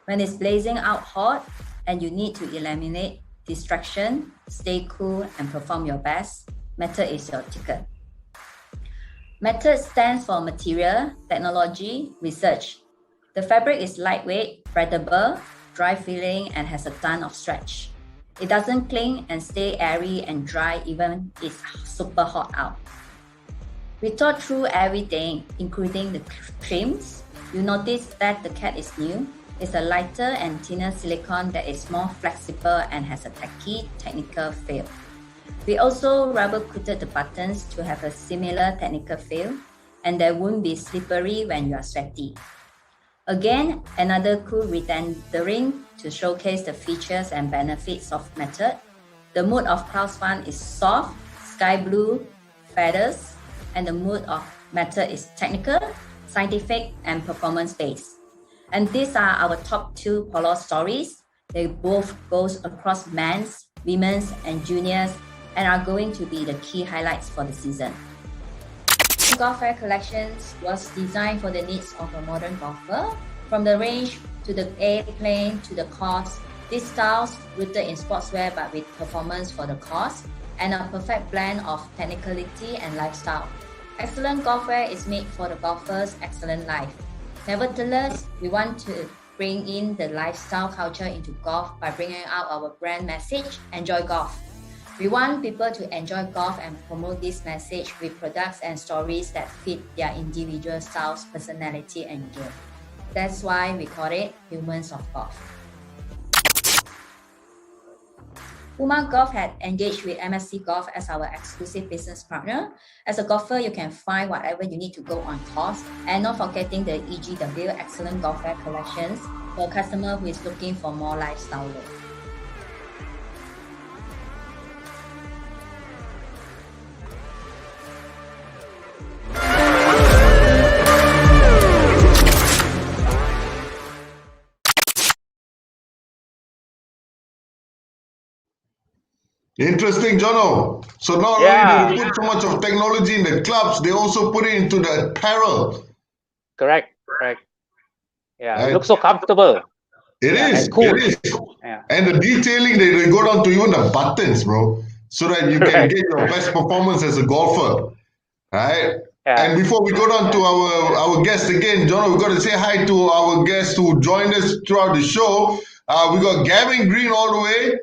When it's blazing out hot and you need to eliminate distraction, stay cool, and perform your best, Method is your ticket. Method stands for Material, Technology, Research. The fabric is lightweight, breathable, dry-feeling, and has a ton of stretch. It doesn't cling and stay airy and dry even if it's super hot out. We thought through everything, including the trims. You notice that the cat is new. It's a lighter and thinner silicone that is more flexible and has a tacky, technical feel. We also rubber coated the buttons to have a similar technical feel, and they won't be slippery when you are sweaty. Again, another cool rendering to showcase the features and benefits of Method. The mood of Clouds Fun is soft, sky blue, feathers, and the mood of Method is technical, scientific, and performance-based. And these are our top 2 polo stories. They both goes across men's, women's, and juniors, and are going to be the key highlights for the season. Golf wear collections was designed for the needs of a modern golfer. From the range to the airplane to the course, these styles rooted in sportswear but with performance for the course, and a perfect blend of technicality and lifestyle. Excellent golf wear is made for the golfer's excellent life. Nevertheless, we want to bring in the lifestyle culture into golf by bringing out our brand message, Enjoy Golf. We want people to enjoy golf and promote this message with products and stories that fit their individual styles, personality, and gear. That's why we call it Humans of Golf. Puma Golf had engaged with MSC Golf as our exclusive business partner. As a golfer, you can find whatever you need to go on course, and not forgetting the EGW Excellent Golfwear collections for a customer who is looking for more lifestyle look. Interesting, Jono. So not only do they put so much of technology in the clubs, they also put it into the apparel. Correct. Yeah, it looks so comfortable. It is. Cool. It is. Yeah. And the detailing, they go down to even the buttons, bro, so that you can get your best performance as a golfer, right? Yeah. And before we go down to our guest again, Jono, we've got to say hi to our guests who joined us throughout the show. We got Gavin Green all the way.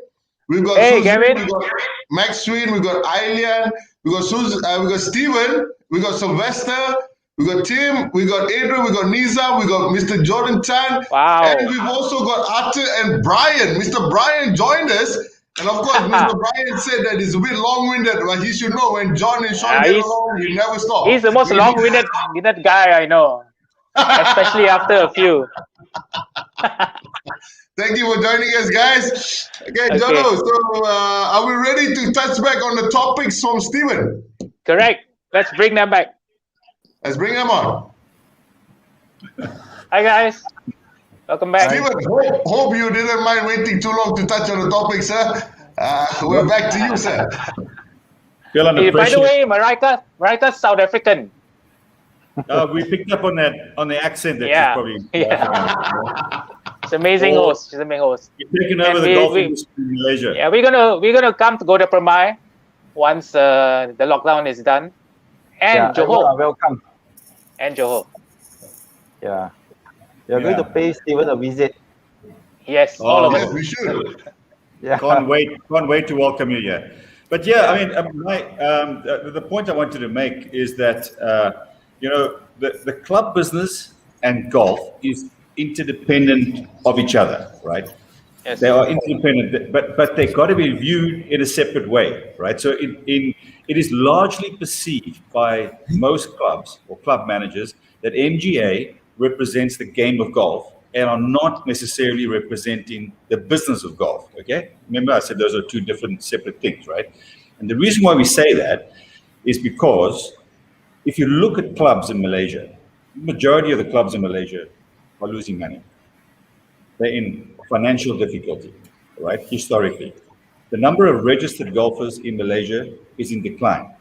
We've got Susan, Gavin. we got Max Sween, we got Ailian, we got Susan, we got Steven, we got Sylvester, we got Tim, we got Adrian, we got Niza, we got Mr. Jordan Tan. Wow. And we've also got Arthur and Brian. Mr. Brian joined us. And of course, Mr. Brian said that it's a bit long-winded, but he should know when John and Sean get along, he never stop. He's the most long-winded guy I know, especially after a few. Thank you for joining us, guys. Okay, Jono, so are we ready to touch back on the topics from Steven? Correct. Let's bring them back. Let's bring them on. Hi guys, welcome back. Stephen, hope you didn't mind waiting too long to touch on the topic, sir. We're back to you, sir. Feel under By the pressure. way, Marika's South African. We picked up on the accent that Yeah. she's probably. She's an amazing host. She's an amazing host. You've taken over And the we- golf we- industry in Malaysia. Yeah, we're gonna come to Gota Permai once the lockdown is done, and everyone are Johor, welcome. and Johor. Yeah. We are going to pay Stephen a visit. Yes, all of Yes, us. we should. Yeah. Can't wait to welcome you here. But yeah, I mean, the point I wanted to make is that the club business and golf is interdependent of each other, right? Yes. They are interdependent, but they got to be viewed in a separate way, right? So it is largely perceived by most clubs or club managers that MGA represents the game of golf and are not necessarily representing the business of golf, okay? Remember I said those are two different separate things, right? And the reason why we say that is because if you look at clubs in Malaysia, the majority of the clubs in Malaysia are losing money. They're in financial difficulty, right? Historically. The number of registered golfers in Malaysia is in decline,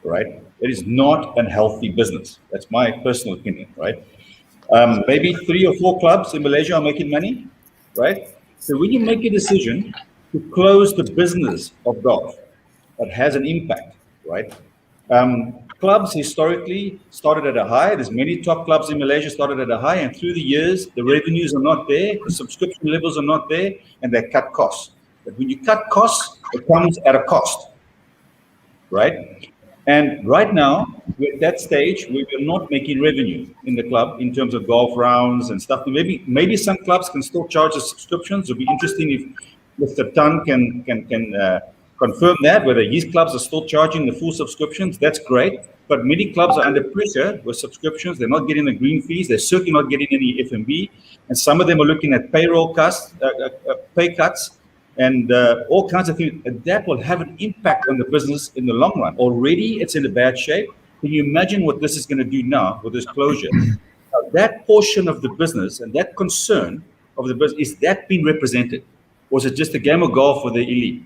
right? It is not a healthy business. That's my personal opinion, right? Maybe 3 or 4 clubs in Malaysia are making money, right? So when you make a decision to close the business of golf, that has an impact, right? Clubs historically started at a high. There's many top clubs in Malaysia started at a high, and through the years, the revenues are not there, the subscription levels are not there, and they cut costs. But when you cut costs, it comes at a cost, right? And right now, we're at that stage where we're not making revenue in the club in terms of golf rounds and stuff. Maybe some clubs can still charge the subscriptions. It'll be interesting if Mr. Tan can confirm that, whether his clubs are still charging the full subscriptions. That's great. But many clubs are under pressure with subscriptions. They're not getting the green fees. They're certainly not getting any F&B. And some of them are looking at payroll cuts, pay cuts, and all kinds of things. And that will have an impact on the business in the long run. Already, it's in a bad shape. Can you imagine what this is going to do now with this closure? That portion of the business and that concern of the business, is that being represented? Or is it just a game of golf for the elite?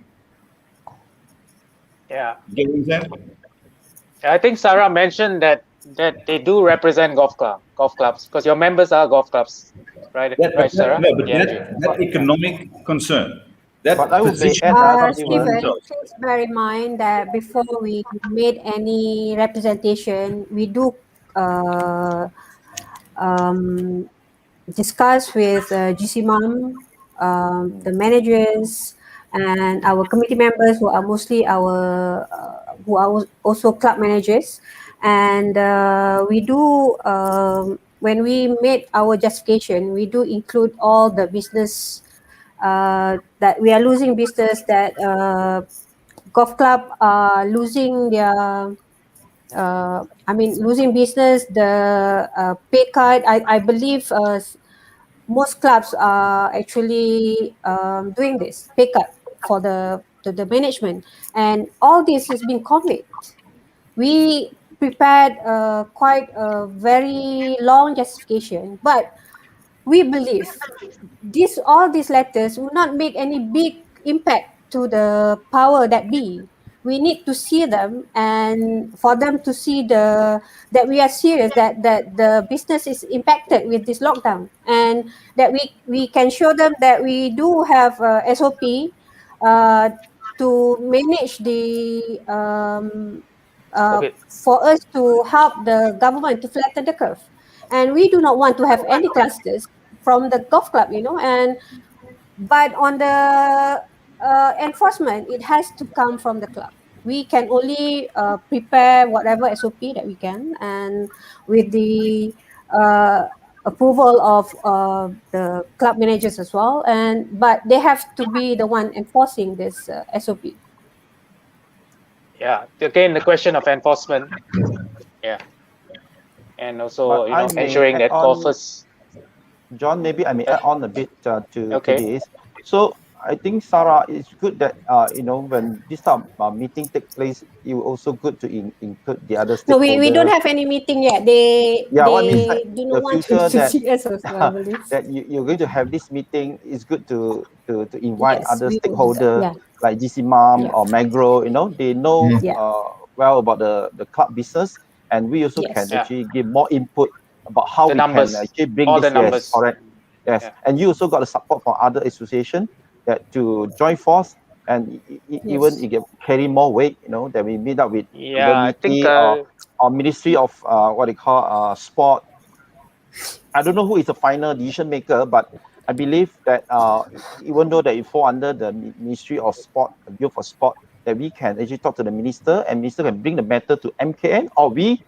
Yeah. You get what I'm saying? I think Sarah mentioned that they do represent golf clubs, because your members are golf clubs, right? Right, Sarah? No, but that economic concern, that But I would say, position. Stephen, please bear in mind that before we made any representation, we do discuss with GCMAM, the managers, and our committee members who are mostly who are also club managers. And we do, when we made our justification, we do include all the business that we are losing business, that golf club are losing their, losing business, the pay cut. I believe most clubs are actually doing this pay cut for the management, and all this has been conveyed. We prepared quite a very long justification, but we believe all these letters will not make any big impact to the power that be. We need to see them, and for them to see that we are serious, that the business is impacted with this lockdown, and that we can show them that we do have SOP to manage the for us to help the government to flatten the curve. And we do not want to have any clusters from the golf club, but on the enforcement, it has to come from the club. We can only prepare whatever SOP that we can, and with the approval of the club managers as well. But they have to be the one enforcing this SOP. Yeah, again, the question of enforcement. Yeah. And also, ensuring that golfers. John, maybe I may add on a bit to this. So I think, Sarah, it's good that when this type of meeting takes place, it will also good to include the other No, stakeholders. we don't have any meeting yet. They what means that do not the want future to see us also, I believe. that you're going to have this meeting. It's good to invite Yes, other we will do that, stakeholders yeah. like GC-MAM Yeah. or Magro. They know Yeah. well about the club business, and we also Yes. can Yeah. actually give more input about how The we numbers, can actually bring all this. the numbers. Yes, correct. Yes, Yeah. and you also got the support from other association that to join force, and even Yes. it can carry more weight. That we meet up with Yeah, I think either MITI or Ministry of what they call sport. I don't know who is the final decision maker, but I believe that even though that it fall under the Ministry of Sport, the Bureau for Sport, that we can actually talk to the minister, and minister can bring the matter to MKN, or we,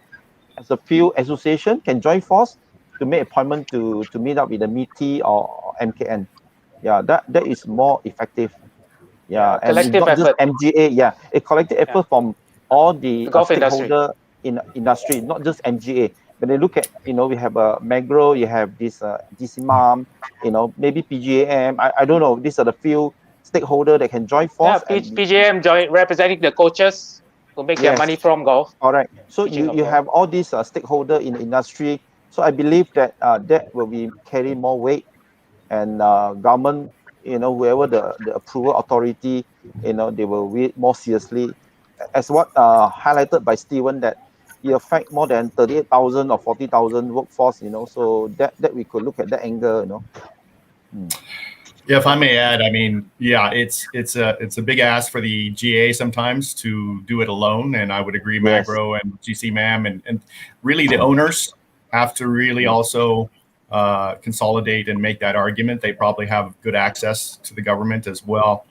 as a few association, can join force to make appointment to meet up with the MITI or MKN. Yeah, that is more effective. Yeah, and it's collective not just effort. MGA. Yeah, a collective effort from all the golf industry. stakeholder in industry, not just MGA. When they look at, we have a Magro, you have this GC-MAM, maybe PGAM. I don't know. These are the few stakeholder that can join force. Yeah, and PGM representing the coaches who make their Yes. money from golf. All right. So Teaching of you golf. have all these stakeholder in the industry. So I believe that that will be carry more weight, and government, whoever the approval authority, they will read more seriously, as what highlighted by Stephen, that it affect more than 38,000 or 40,000 workforce. So that we could look at that angle. Yeah, if I may add, I mean, yeah, it's a big ask for the GA sometimes to do it alone, and I would agree, Yes. Magro and GC-MAM, and really the owners have to really also consolidate and make that argument. They probably have good access to the government as well.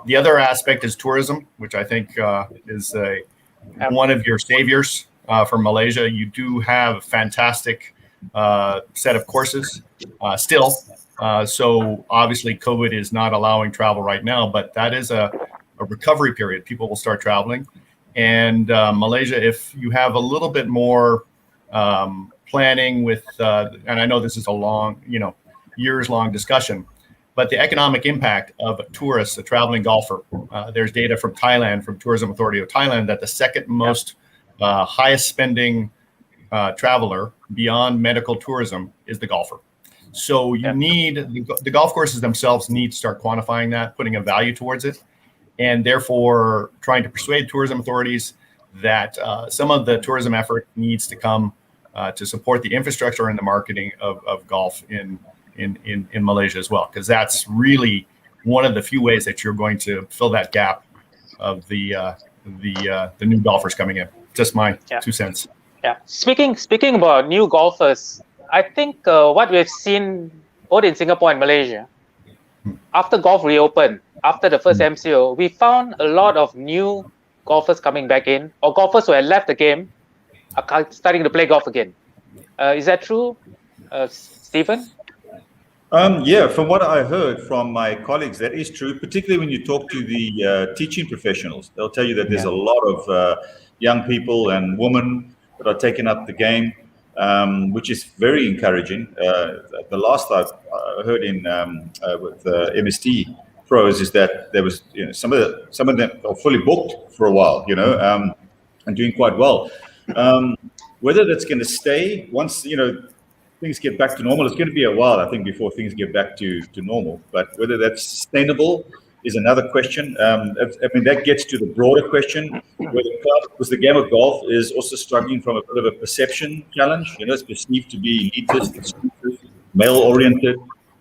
The other aspect is tourism, which I think is one of your saviors for Malaysia. You do have a fantastic set of courses still. So obviously COVID is not allowing travel right now, but that is a recovery period. People will start traveling. And Malaysia, if you have a little bit more planning with, and I know this is a long, years long discussion, but the economic impact of a tourist, a traveling golfer, there's data from Thailand, from Tourism Authority of Thailand, that the second most highest spending traveler beyond medical tourism is the golfer. So you need, the golf courses themselves need to start quantifying that, putting a value towards it, and therefore trying to persuade tourism authorities that some of the tourism effort needs to come to support the infrastructure and the marketing of golf in Malaysia as well, because that's really one of the few ways that you're going to fill that gap of the new golfers coming in. Just my 2 cents. Yeah. Speaking about new golfers, I think what we've seen both in Singapore and Malaysia, after golf reopened, after the first MCO, we found a lot of new golfers coming back in, or golfers who had left the game are starting to play golf again. Is that true, Stephen? Yeah, from what I heard from my colleagues, that is true, particularly when you talk to the teaching professionals. They'll tell you that there's a lot of young people and women that are taking up the game, which is very encouraging. The last I heard in with MST pros is that there was, some of them are fully booked for a while, and doing quite well. Whether that's going to stay once things get back to normal, it's going to be a while, I think, before things get back to normal. But whether that's sustainable is another question. I mean, that gets to the broader question, because the game of golf is also struggling from a bit of a perception challenge. It's perceived to be elitist, exclusive, male-oriented,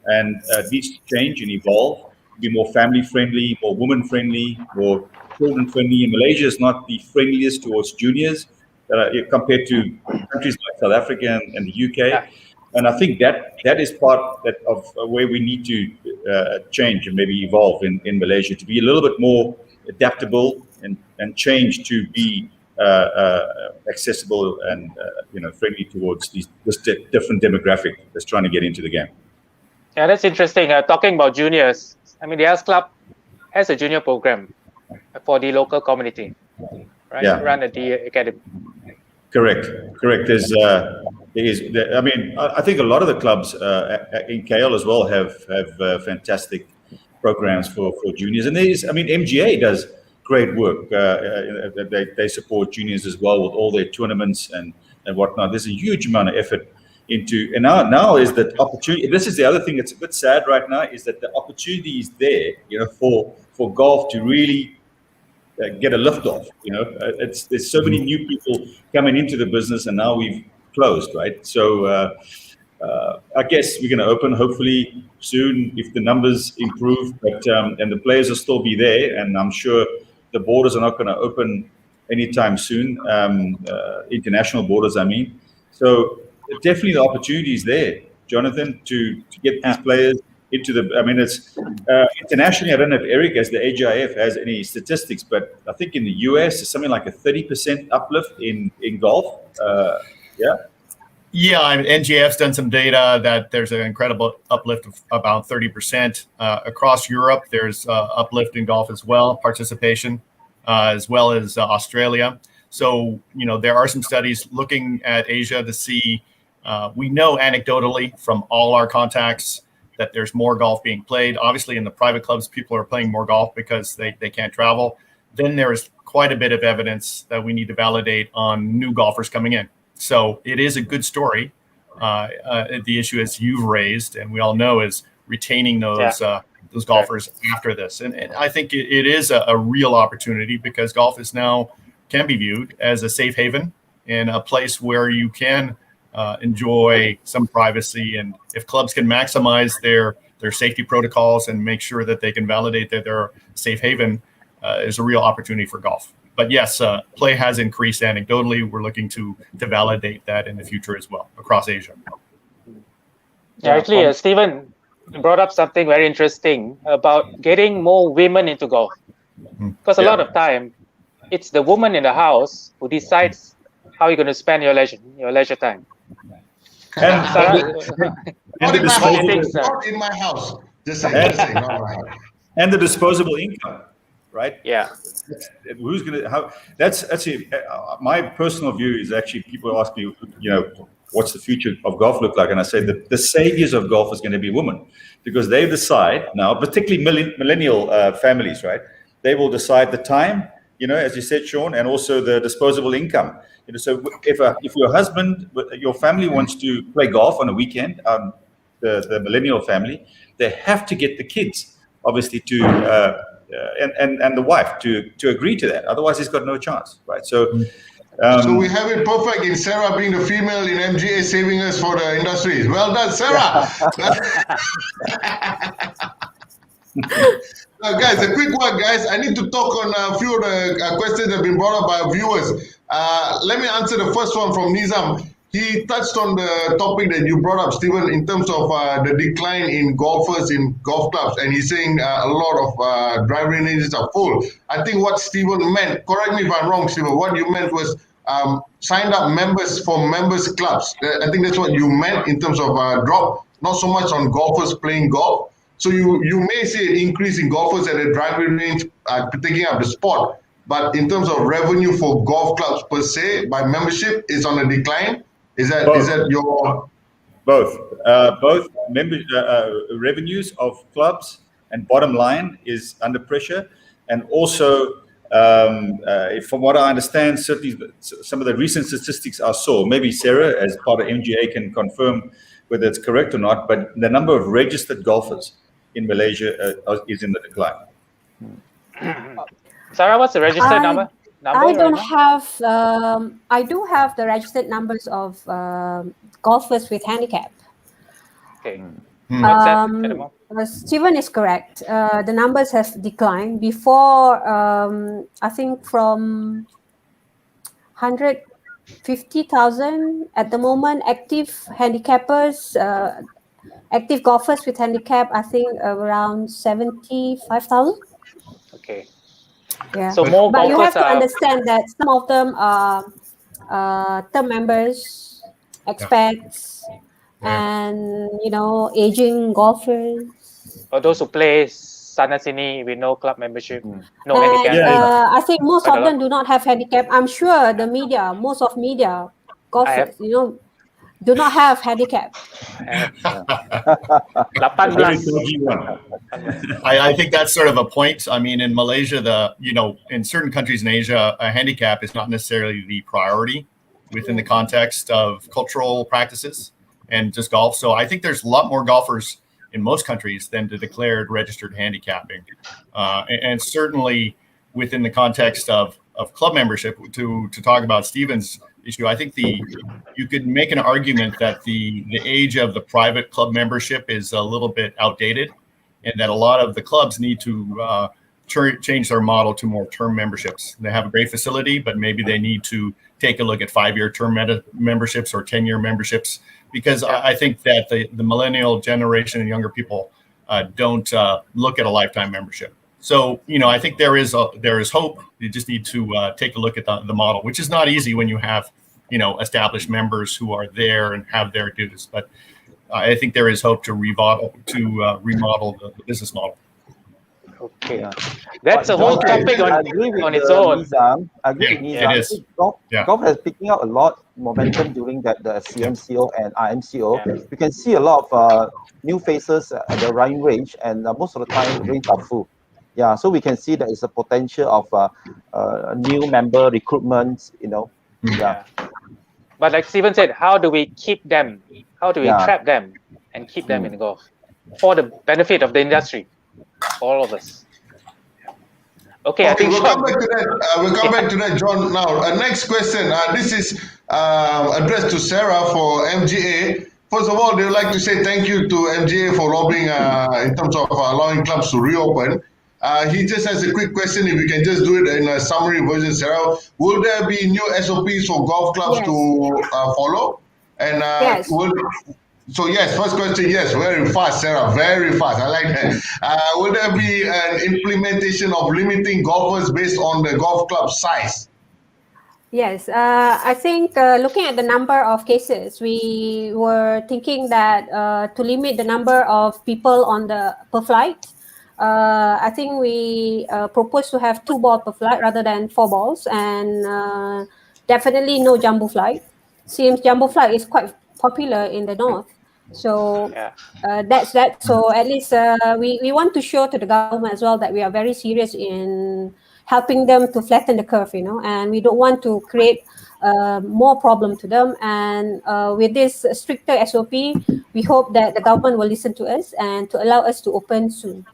and needs to change and evolve, be more family-friendly, more woman-friendly, more children-friendly. And Malaysia is not the friendliest towards juniors compared to countries like South Africa and the UK. Yeah. And I think that is part of where we need to change and maybe evolve in Malaysia, to be a little bit more adaptable and change to be accessible and friendly towards this different demographic that's trying to get into the game. Yeah, that's interesting. Talking about juniors, I mean, the Elks Club has a junior program for the local community, right? Yeah. Run at the academy. Correct. I mean, I think a lot of the clubs in KL as well have fantastic programs for juniors. And there's, I mean, MGA does great work. They support juniors as well with all their tournaments and whatnot. There's a huge amount of effort into, and now is that opportunity. This is the other thing that's a bit sad right now, is that the opportunity is there, for golf to really get a lift off. There's so many new people coming into the business, and now we've closed, right? So I guess we're going to open hopefully soon if the numbers improve, but and the players will still be there, and I'm sure the borders are not going to open anytime soon, international borders, I mean. So definitely the opportunity is there, Jonathan, to get these players into the, I mean, it's internationally, I don't know if Eric, as the AGIF, has any statistics, but I think in the US, it's something like a 30% uplift in golf. Yeah, NGF's done some data that there's an incredible uplift of about 30%. Across Europe, there's uplift in golf as well, participation, as well as Australia. So, there are some studies looking at Asia to see, we know anecdotally from all our contacts that there's more golf being played. Obviously, in the private clubs, people are playing more golf because they can't travel. Then there is quite a bit of evidence that we need to validate on new golfers coming in. So it is a good story. The issue, as you've raised, and we all know, is retaining those golfers after this. And I think it is a real opportunity, because golf is now can be viewed as a safe haven and a place where you can enjoy some privacy. And if clubs can maximize their safety protocols and make sure that they can validate that they're a safe haven, is a real opportunity for golf. But yes, play has increased anecdotally. We're looking to validate that in the future as well across Asia. Yeah, actually, Stephen brought up something very interesting about getting more women into golf. Because a lot of time, it's the woman in the house who decides how you're going to spend your leisure time. Not in my house. Just saying, not in my house. And the disposable income. Right? Yeah. Who's gonna? How? That's actually my personal view. Is actually people ask me, what's the future of golf look like? And I say that the saviors of golf is going to be women, because they decide now, particularly millennial families, right? They will decide the time, as you said, Sean, and also the disposable income. So if your husband, your family wants to play golf on a weekend, the millennial family, they have to get the kids, obviously, to and the wife to agree to that. Otherwise, he's got no chance, right? So we have it perfect in Sarah being the female in MGA saving us for the industries. Well done, Sarah. Guys, a quick one, guys. I need to talk on a few of the questions that have been brought up by our viewers. Let me answer the first one from Nizam. He touched on the topic that you brought up, Stephen, in terms of the decline in golfers in golf clubs. And he's saying a lot of driving ranges are full. I think what Stephen meant, correct me if I'm wrong, Stephen, what you meant was signed up members for members clubs. I think that's what you meant in terms of drop, not so much on golfers playing golf. So you may see an increase in golfers at the driving range taking up the sport. But in terms of revenue for golf clubs per se, by membership, is on a decline. Is that your both revenues of clubs and bottom line is under pressure, and also from what I understand, certainly some of the recent statistics I saw, maybe Sarah as part of MGA can confirm whether it's correct or not, but the number of registered golfers in Malaysia is in the decline. Sarah, what's the registered number? I don't have. I do have the registered numbers of golfers with handicap. Okay. Stephen is correct. The numbers have declined. Before, I think from 150,000 at the moment, active handicappers, active golfers with handicap, I think around 75,000. Okay. Yeah. So more but you have to golfers understand that some of them are term members, expats, and aging golfers. Or those who play Sana Sini with no club membership, no And handicap. I think most of them do not have handicap. I'm sure the media, most of media golfers, do not have handicap. 18. Very dodgy one. I think that's sort of a point. I mean, in Malaysia, in certain countries in Asia, a handicap is not necessarily the priority within the context of cultural practices and just golf. So I think there's a lot more golfers in most countries than the declared registered handicapping. And certainly within the context of club membership, to talk about Stephen's issue, I think you could make an argument that the age of the private club membership is a little bit outdated, and that a lot of the clubs need to change their model to more term memberships. They have a great facility, but maybe they need to take a look at 5-year term memberships or 10-year memberships, because I think that the millennial generation and younger people don't look at a lifetime membership. So, I think there is hope. You just need to take a look at the model, which is not easy when you have, established members who are there and have their dues. But I think there is hope to remodel the business model. Okay, that's a whole topic on its own. I agree with Nizam. It is. Golf has picking up a lot momentum during the CMCO and RMCO. You can see a lot of new faces at the running range, and most of the time range are full. Yeah, so we can see there is a potential of new member recruitment. Yeah. But like Stephen said, how do we keep them? How do we trap them and keep them in golf for the benefit of the industry, all of us? Okay, I think we'll come back to that. We'll come back to that, John. Now, next question. This is addressed to Sarah for MGA. First of all, they would like to say thank you to MGA for lobbying in terms of allowing clubs to reopen. He just has a quick question. If we can just do it in a summary version, Sarah, will there be new SOPs for golf clubs to follow? And Yes. So yes, first question, yes, very fast, Sarah, very fast. I like that. Will there be an implementation of limiting golfers based on the golf club size? Yes, I think looking at the number of cases, we were thinking that to limit the number of people on the per flight, I think we propose to have 2 balls per flight rather than 4 balls, and definitely no jumbo flight. Seems jumbo flight is quite popular in the north. So that's that. So at least we want to show to the government as well that we are very serious in helping them to flatten the curve, and we don't want to create more problem to them. And with this stricter SOP, we hope that the government will listen to us and to allow us to open soon.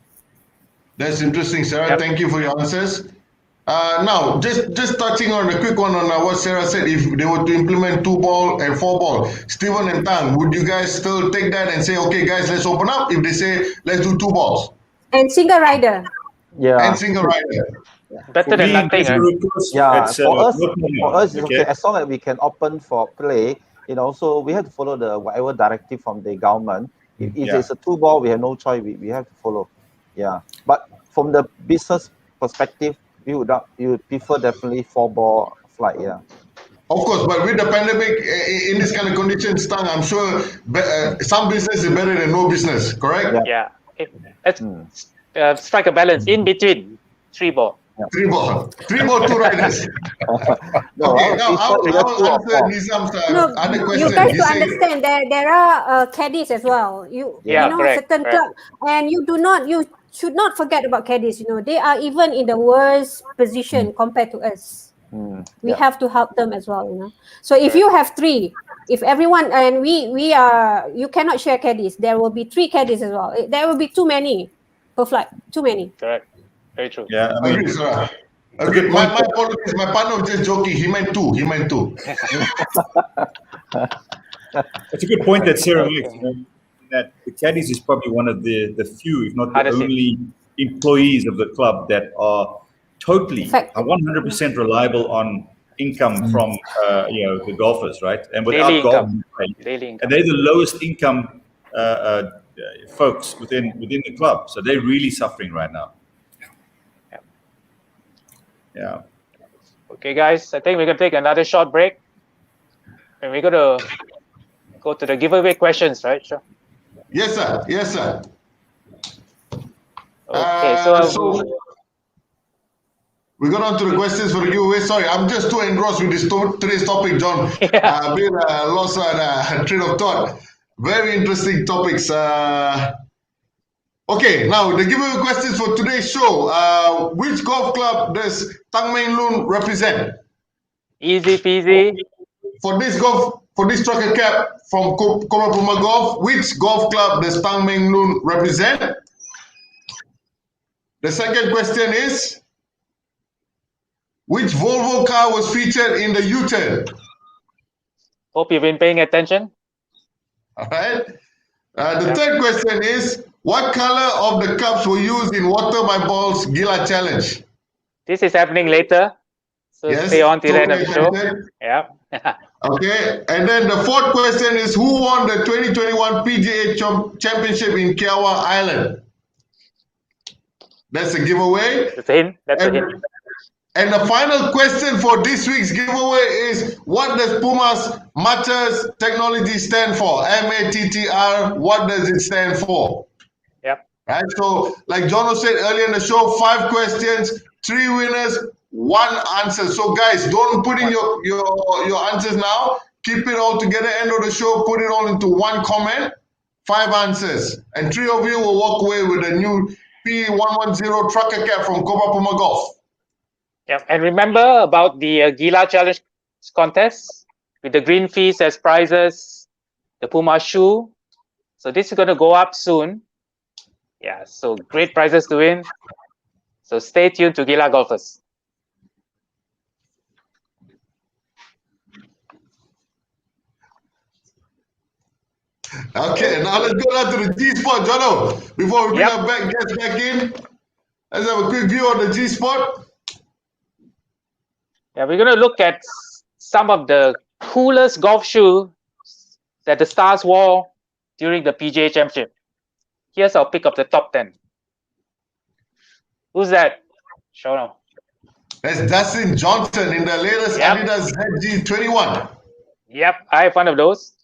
That's interesting, Sarah. Thank you for your answers. Now, just touching on a quick one on what Sarah said, if they were to implement 2 ball and 4 ball, Stephen and Tang, would you guys still take that and say, okay, guys, let's open up? If they say, let's do 2 balls. And single rider. Yeah. And single rider. Better than nothing. Yeah, for us, it's okay. As long as we can open for play, so we have to follow whatever directive from the government. If it's a 2 ball, we have no choice. We have to follow. Yeah, but from the business perspective, we would prefer definitely 4 ball flight. Yeah. Of course, but with the pandemic in this kind of conditions, Tang, I'm sure some business is better than no business. Correct? Yeah. Let's strike a balance in between 3 ball. 3 ball, 2 riders. Okay, now I'll answer Nizam's other question. You guys to understand that there are caddies as well. You know, correct, certain club, and you should not forget about caddies. They are even in the worst position compared to us. We have to help them as well. So if you have 3, if everyone and we are, you cannot share caddies. There will be 3 caddies as well. There will be too many per flight. Too many. Correct. Very true. Yeah, I mean, agree, sir. Okay, my apologies. My partner was just joking. He meant 2. it's a good point that Sarah makes. That the caddies is probably one of the few, if not the only employees of the club that are totally 100% reliable on income from the golfers, right? And without Daily golf, income. and they're the lowest income folks within the club, so they're really suffering right now. Yeah. Okay, guys, I think we're gonna take another short break, and we're gonna go to the giveaway questions, right? Sure. Yes, sir. Okay, so We got on to the questions for the giveaway. Sorry, I'm just too engrossed with today's topic, John. Yeah. Been lost on a train of thought. Very interesting topics. Okay, now the giveaway questions for today's show. Which golf club does Tang Meng Loon represent? Easy peasy. For this trucker cap from Cobra Puma Golf, which golf club does Tang Meng Loon represent? The second question is, which Volvo car was featured in the U-turn? Hope you've been paying attention. All right. The third question is, what color of the cups were used in Water My Balls Gila Challenge? This is happening later. So Yes, stay on till the end of the so show. pay attention. Yeah. Okay. And then the fourth question is, who won the 2021 PGA Championship in Kiawa Island? That's a giveaway. That's a hint. That's a hint. And the final question for this week's giveaway is, what does Puma's Matters Technology stand for? MATTR, what does it stand for? Yep. Right, so like Jono said earlier in the show, 5 questions, 3 winners, 1 answer. So guys, don't put in your answers now. Keep it all together. End of the show, put it all into 1 comment. 5 answers. And 3 of you will walk away with a new P110 trucker cap from Cobra Puma Golf. Yep. And remember about the Gila Challenge contest with the green fees as prizes, the Puma shoe. So this is going to go up soon. Yeah, so great prizes to win. So stay tuned to Gila Golfers. Okay, now let's go down to the G Spot, Jono. Before we bring Yep. our guests back in, let's have a quick view on the G Spot. Yeah, we're going to look at some of the coolest golf shoes that the stars wore during the PGA Championship. Here's our pick of the top 10. Who's that? Shono. That's Dustin Johnson in the latest Yep. Adidas ZG21. Yep, I have one of those.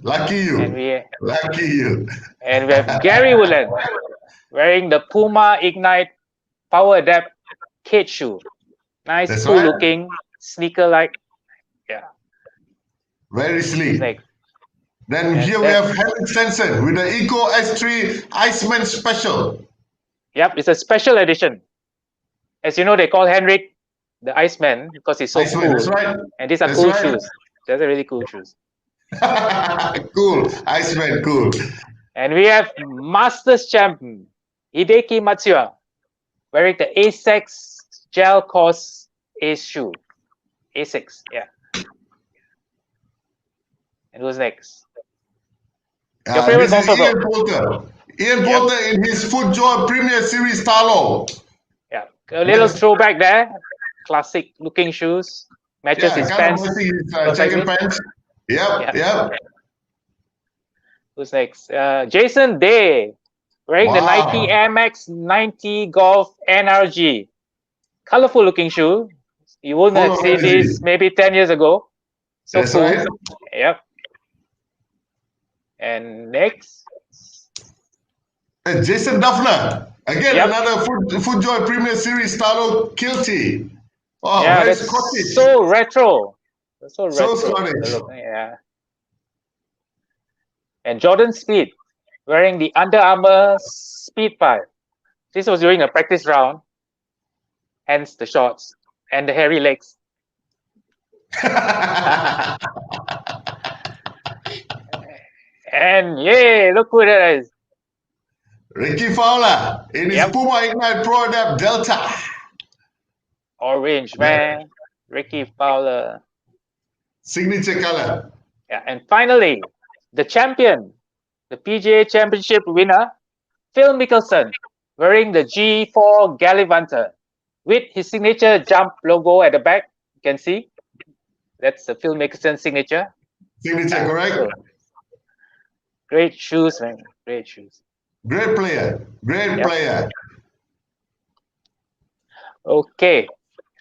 Lucky you. And we Lucky you. have Gary Woolen wearing the Puma Ignite Power Adapt Kate shoe. Nice, That's cool right. looking, sneaker like. Yeah. Very sleek. Like, Then and here we that- have Henrik Stenson with the Eco S3 Iceman Special. Yep, it's a special edition. As you know, they call Henrik the Iceman because he's so Iceman, cool. that's right. And these are That's cool right. shoes. Those are really cool shoes. Cool. Iceman, cool. And we have Masters champion Hideki Matsua wearing the Asics Gel Cos Ace shoe. Asics, yeah. And who's next? Your favorite This is golfer, Ian bro? Poulter. Ian Yep. Poulter in his FootJoy Premier Series Talo. Yeah, a little throwback there. Classic looking shoes. Matches his kind pants. of matching his perfectly. checkered pants. Yep, Yeah. yep. Who's next? Jason Day wearing the Wow. Nike Air Max 90 Golf NRG. Colorful looking shoe. You wouldn't Full have of seen energy. these maybe 10 years ago. So That's cool. right. Yep. And next. And Jason Duffner. Again, Yep. another FootJoy Premier Series Talo Kilty. Oh, Yeah, very that's Scottish. so retro. That's so So retro. Scottish. Yeah. And Jordan Speed wearing the Under Armour Speed 5. This was during a practice round. Hence the shorts and the hairy legs. And yay, look who that is. Ricky Fowler in his Yep. Puma Ignite Pro Adapt Delta. Orange, man. Ricky Fowler. Signature color. Yeah, and finally, the champion, the PGA Championship winner, Phil Mickelson, wearing the G4 Gallivanter with his signature jump logo at the back. You can see that's the Phil Mickelson signature. Signature, correct? So, great shoes, man. Great shoes. Great player. Great Yep. player. Okay,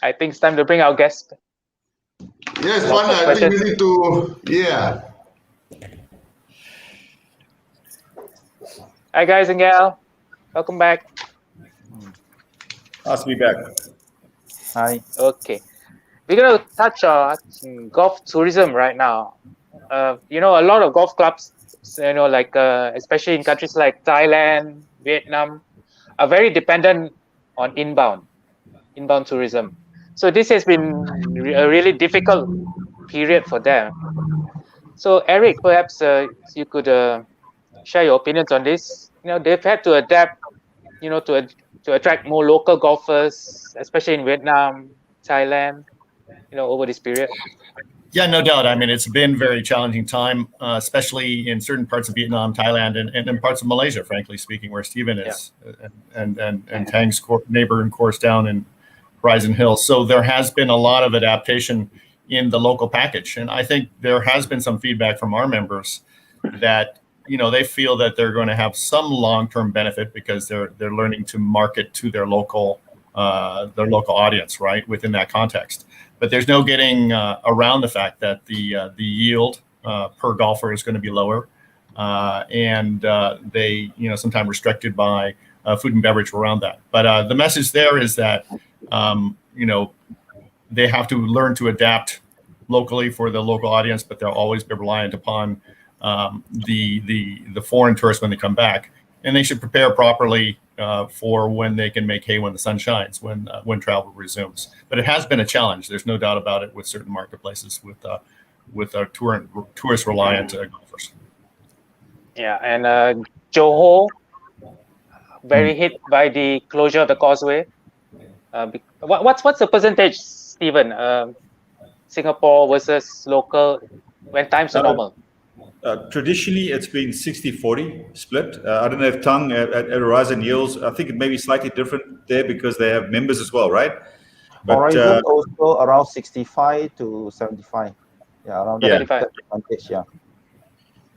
I think it's time to bring our guest. Yes, Lots partner, of I think we questions. need to, yeah. Hi, guys and gal. Welcome back. Nice to be back. Hi. Okay. We're going to touch on golf tourism right now. A lot of golf clubs, like especially in countries like Thailand, Vietnam, are very dependent on inbound tourism. So this has been a really difficult period for them. So Eric, perhaps you could share your opinions on this. They've had to adapt, to attract more local golfers, especially in Vietnam, Thailand, over this period. Yeah, no doubt. I mean, it's been a very challenging time, especially in certain parts of Vietnam, Thailand, and in parts of Malaysia, frankly speaking, where Stephen is, and Tang's neighbor, of course, down in Horizon Hills. So there has been a lot of adaptation in the local package, and I think there has been some feedback from our members that they feel that they're going to have some long-term benefit because they're learning to market to their local audience, right, within that context. But there's no getting around the fact that the yield per golfer is going to be lower, and they sometimes restricted by food and beverage around that. But the message there is that they have to learn to adapt locally for the local audience, but they'll always be reliant upon the foreign tourists when they come back, and they should prepare properly for when they can make hay when the sun shines, when travel resumes. But it has been a challenge. There's no doubt about it with certain marketplaces with our tourist reliant golfers. Yeah, and Johor very hit by the closure of the causeway. What's the percentage, Stephen? Singapore versus local when times are normal? Traditionally, it's been 60-40 split. I don't know if Tang at Horizon Hills, I think it may be slightly different there because they have members as well, right? But Horizon also around 65 to 75. Yeah, around that percentage, yeah.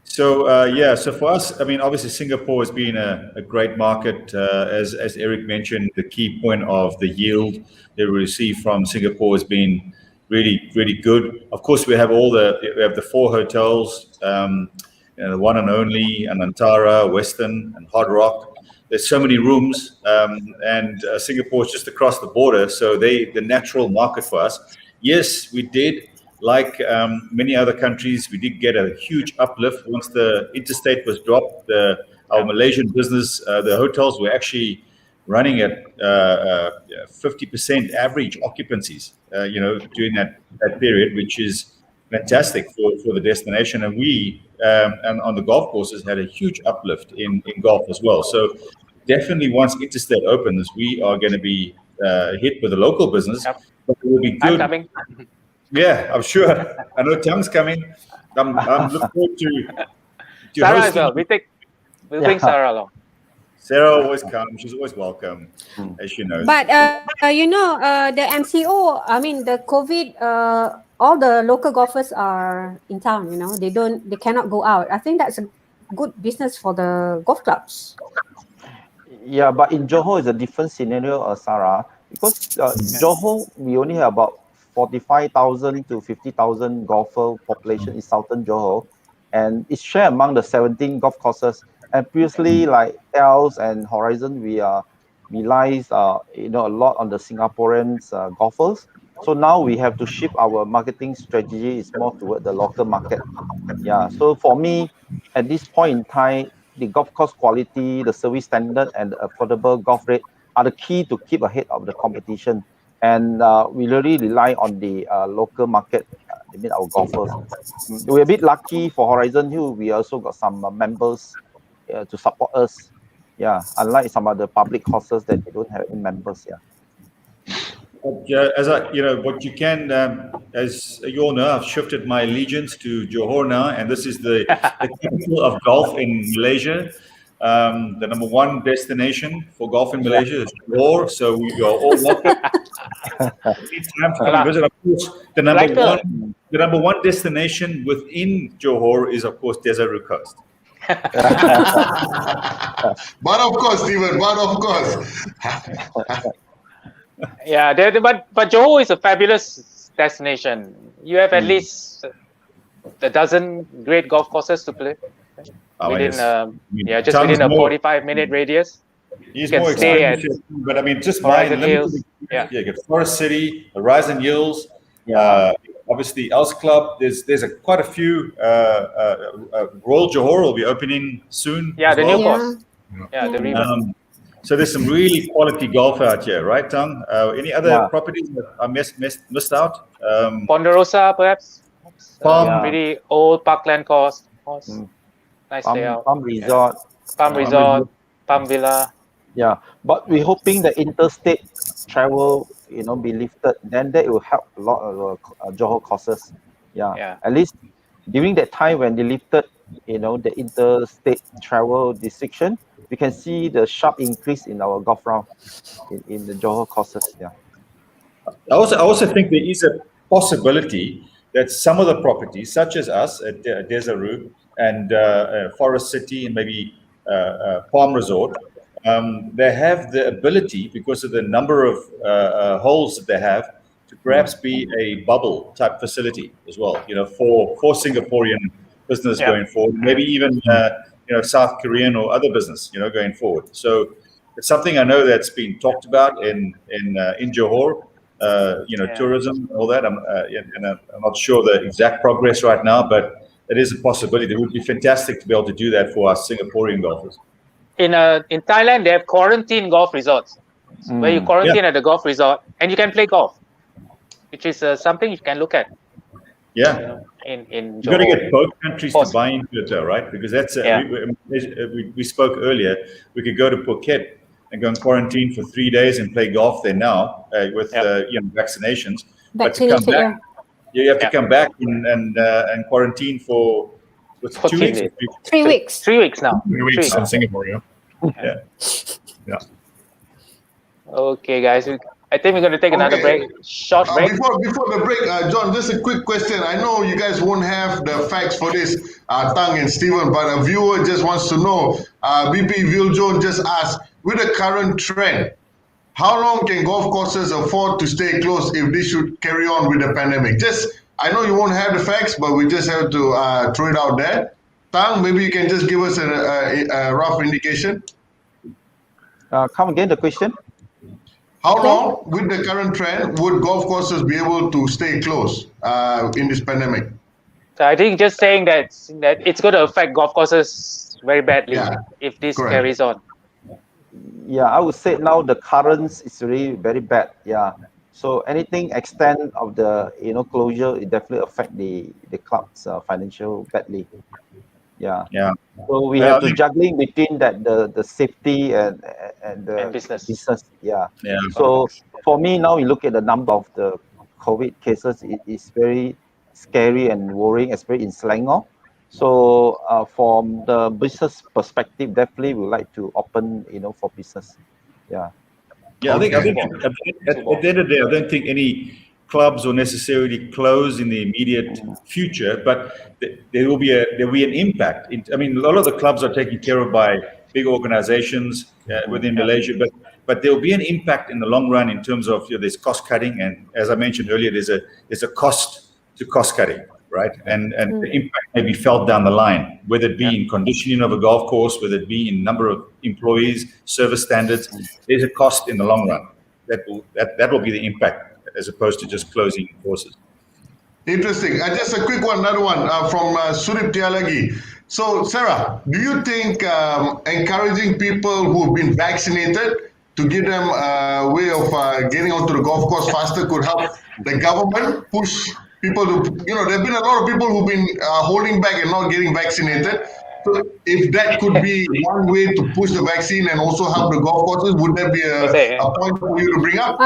So, so for us, I mean, obviously Singapore has been a great market. As Eric mentioned, the key point of the yield they receive from Singapore has been really, really good. Of course, we have the 4 hotels, the one and only, Anantara, Westin, and Hard Rock. There's so many rooms, and Singapore is just across the border, so the natural market for us. Yes, we did, like many other countries, we did get a huge uplift once the interstate was dropped. Our Malaysian business, the hotels were actually running at 50% average occupancies, during that period, which is fantastic for the destination. And we, and on the golf courses, had a huge uplift in golf as well. So definitely once interstate opens, we are going to be hit with the local business, but it will be good. I'm coming. Yeah, I'm sure. I know Tom's coming. I'm looking forward to Sarah as well. We'll bring Sarah along. Sarah always comes. She's always welcome, as she knows. But the MCO, I mean the COVID, all the local golfers are in town. They cannot go out. I think that's a good business for the golf clubs. Yeah, but in Johor it's a different scenario, Sarah, because Johor we only have about 45,000 to 50,000 golfer population in southern Johor, and it's shared among the 17 golf courses. And previously, like Els and Horizon, we relies a lot on the Singaporeans golfers. So now we have to shift our marketing strategy is more toward the local market. Yeah. So for me, at this point in time, the golf course quality, the service standard, and the affordable golf rate are the key to keep ahead of the competition. And we really rely on the local market. I mean, our golfers. We're a bit lucky for Horizon Hill. We also got some members to support us. Yeah, unlike some other public courses that they don't have any members. Yeah. As what you can, as you all know, I've shifted my allegiance to Johor now, and this is the capital of golf in Malaysia. The number 1 destination for golf in Malaysia is Johor, so we are all welcome. Anytime to come visit. Of course, the number one destination within Johor is, of course, Desaru Coast. But of course, Stephen, but of course. Yeah, but Johor is a fabulous destination. You have at least a dozen great golf courses to play within, just within a 45-minute radius. He's can more stay at expensive, but I mean, just my Horizon limited Hills. experience, you get Forest City, Horizon Hills, Yeah. obviously Els Club. There's quite a few. Royal Johor will be opening soon. Yeah, as the well. new course. Yeah, the river. So there's some really quality golf out here, right, Tang? Any other Yeah. properties that I missed out? Ponderosa, perhaps. Palm. Pretty old parkland course. Nice layout. Palm Resort. Palm Resort, Palm Villa. Yeah, but we're hoping the interstate travel, be lifted. Then that will help a lot of Johor courses. Yeah. At least during that time when they lifted, the interstate travel restriction, we can see the sharp increase in our golf round in the Johor courses. Yeah. I also think there is a possibility that some of the properties, such as us at Desiree and Forest City and maybe Palm Resort, they have the ability, because of the number of holes that they have, to perhaps be a bubble type facility as well. For Singaporean business going forward, maybe even South Korean or other business, going forward. So it's something I know that's been talked about in Johor. Tourism, all that. I'm not sure the exact progress right now, but it is a possibility. It would be fantastic to be able to do that for our Singaporean golfers. In Thailand, they have quarantine golf resorts, where you quarantine at the golf resort and you can play golf, which is something you can look at. Yeah. In You've got to Johor. get both countries to buy into it, though, right? Because that's we spoke earlier. We could go to Phuket and go in quarantine for 3 days and play golf there now with vaccinations. But to come back, you have to come back and quarantine for 2 weeks. 3 weeks. 3 weeks now. 3 weeks in Singapore. Yeah. Okay, guys. I think we're going to take another break. Short break. Before the break, John, just a quick question. I know you guys won't have the facts for this, Tang and Stephen, but a viewer just wants to know. BP Viljoen just asked, with the current trend, how long can golf courses afford to stay closed if this should carry on with the pandemic? I know you won't have the facts, but we just have to throw it out there. Tang, maybe you can just give us a rough indication. Come again, the question? How long, with the current trend, would golf courses be able to stay closed in this pandemic? So I think just saying that it's going to affect golf courses very badly if this carries on. Yeah, I would say now the currents is really very bad. Yeah. So anything extent of the closure, it definitely affect the club's financial badly. Yeah. So we have to juggling between that the safety and the business. Yeah. So for me now, we look at the number of the COVID cases. It is very scary and worrying, especially in Selangor. So from the business perspective, definitely we would like to open, for business. Yeah. Yeah, I think at the end of the day, I don't think any clubs will necessarily close in the immediate future, but there will be an impact. A lot of the clubs are taken care of by big organizations within Malaysia, but there will be an impact in the long run in terms of there's cost cutting, and as I mentioned earlier, there's a cost to cost cutting, right? And the impact may be felt down the line, whether it be in conditioning of a golf course, whether it be in number of employees, service standards. There's a cost in the long run. That will be the impact, as opposed to just closing courses. Interesting. Just a quick one, another one from Surip Tialagi. So, Sarah, do you think encouraging people who've been vaccinated to give them a way of getting onto the golf course faster could help the government push people to, there have been a lot of people who've been holding back and not getting vaccinated. So if that could be one way to push the vaccine and also help the golf courses, would that be a point for you to bring up?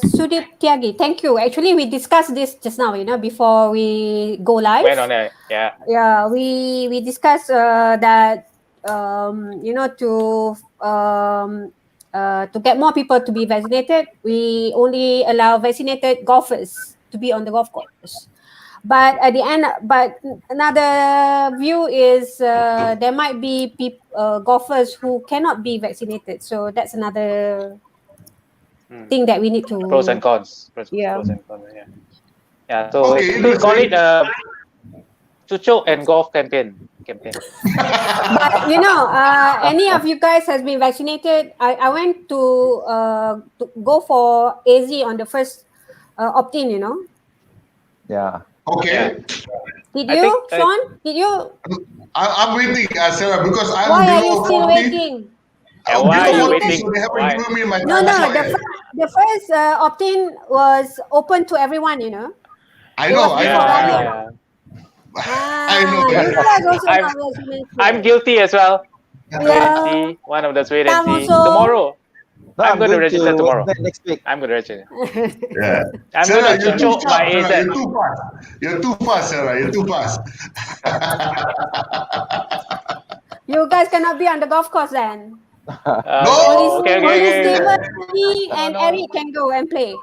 Sudip Tiagi, thank you. Actually, we discussed this just now, before we go live. Went on it, yeah. Yeah, we discussed that, to get more people to be vaccinated, we only allow vaccinated golfers to be on the golf course. But at the end, another view is there might be golfers who cannot be vaccinated. So that's another thing that we need to pros and cons. Pros and cons, yeah. So we call it Cucuk and Golf campaign. campaign. But any of you guys has been vaccinated? I went to go for AZ on the first opt-in. Yeah. Okay. Did I you, think, Sean? Did you? I'm waiting, Sarah, because I'm Why are you below still 40. waiting? I'm why are below you 40, waiting? so they haven't Why? given me my No, passport the yet. the first opt-in was open to everyone. I know. Yeah. I know. You guys also I'm- not vaccinated. I'm guilty as well. Wait and Yeah. see. One of those wait and Sam see. also. Tomorrow. No, I'm going to register tomorrow. Next week. I'm going to register. Yeah. I'm Sarah, going to you're too choke my fast, Sarah. AZ. You're too fast, Sarah. You're too fast. You guys cannot be on the golf course then. No. Okay. Only Steven, me, and No. Eric can go and play.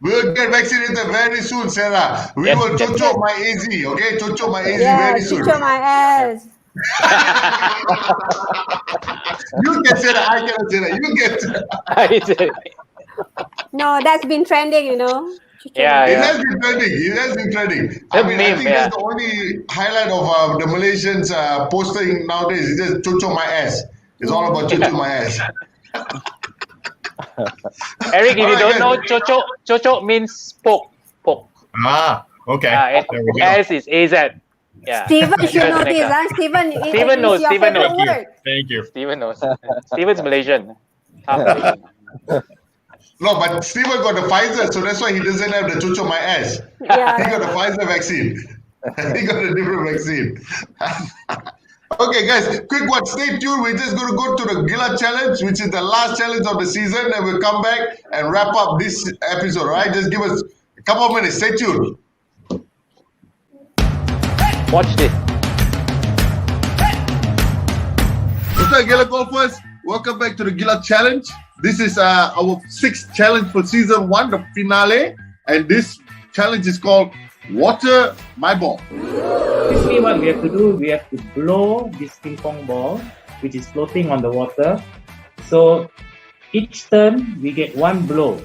We'll get vaccinated very soon, Sarah. We Yes, will yes. chocho my AZ, okay? Chocho my AZ Yeah, very soon. teach my ass. You can say that. I cannot say that. You can say that. I did. No, that's been trending. Yeah, It has been trending. It has been trending. I The mean, I meme, think yeah. that's the only highlight of the Malaysians posting nowadays. It's just chocho my ass. It's all about chocho my ass. Eric, if you Alright, don't know, guys. chocho means poke. Okay. And There we go. S is AZ. Yeah. Steven should know Seneca. this, huh? Steven, Steven knows, it's your Steven knows. favorite word. Thank you. Steven knows. Steven's Malaysian. Half Malaysian. No, but Steven got the Pfizer, so that's why he doesn't have the chocho my ass. He Yeah. got the Pfizer vaccine. He got a different vaccine. Okay, guys, quick one. Stay tuned. We're just going to go to the Gila Challenge, which is the last challenge of the season. Then we'll come back and wrap up this episode, all right? Just give us a couple of minutes. Stay tuned. Watch this. What's up, Gila golfers? Welcome back to the Gila Challenge. This is our sixth challenge for season 1, the finale. And this challenge is called Water My Ball. Basically, what we have to do, we have to blow this ping pong ball, which is floating on the water. So each turn, we get one blow.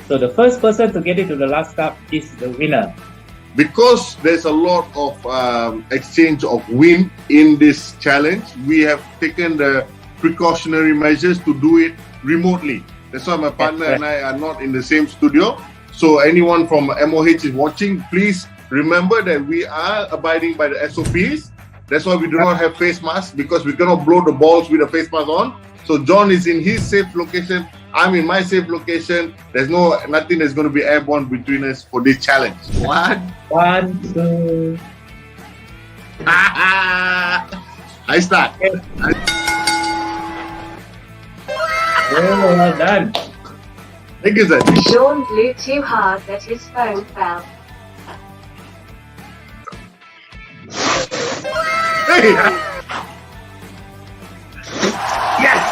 So the first person to get it to the last cup is the winner. Because there's a lot of exchange of wind in this challenge, we have taken the precautionary measures to do it remotely. That's why my partner and I are not in the same studio. So anyone from MOH is watching, please remember that we are abiding by the SOPs. That's why we do not have face masks, because we cannot blow the balls with a face mask on. So John is in his safe location. I'm in my safe location. There's nothing that's going to be airborne between us for this challenge. One, two. I start. Oh, well done. Thank you, sir. Sean blew too hard that his phone fell. Hey! Yes!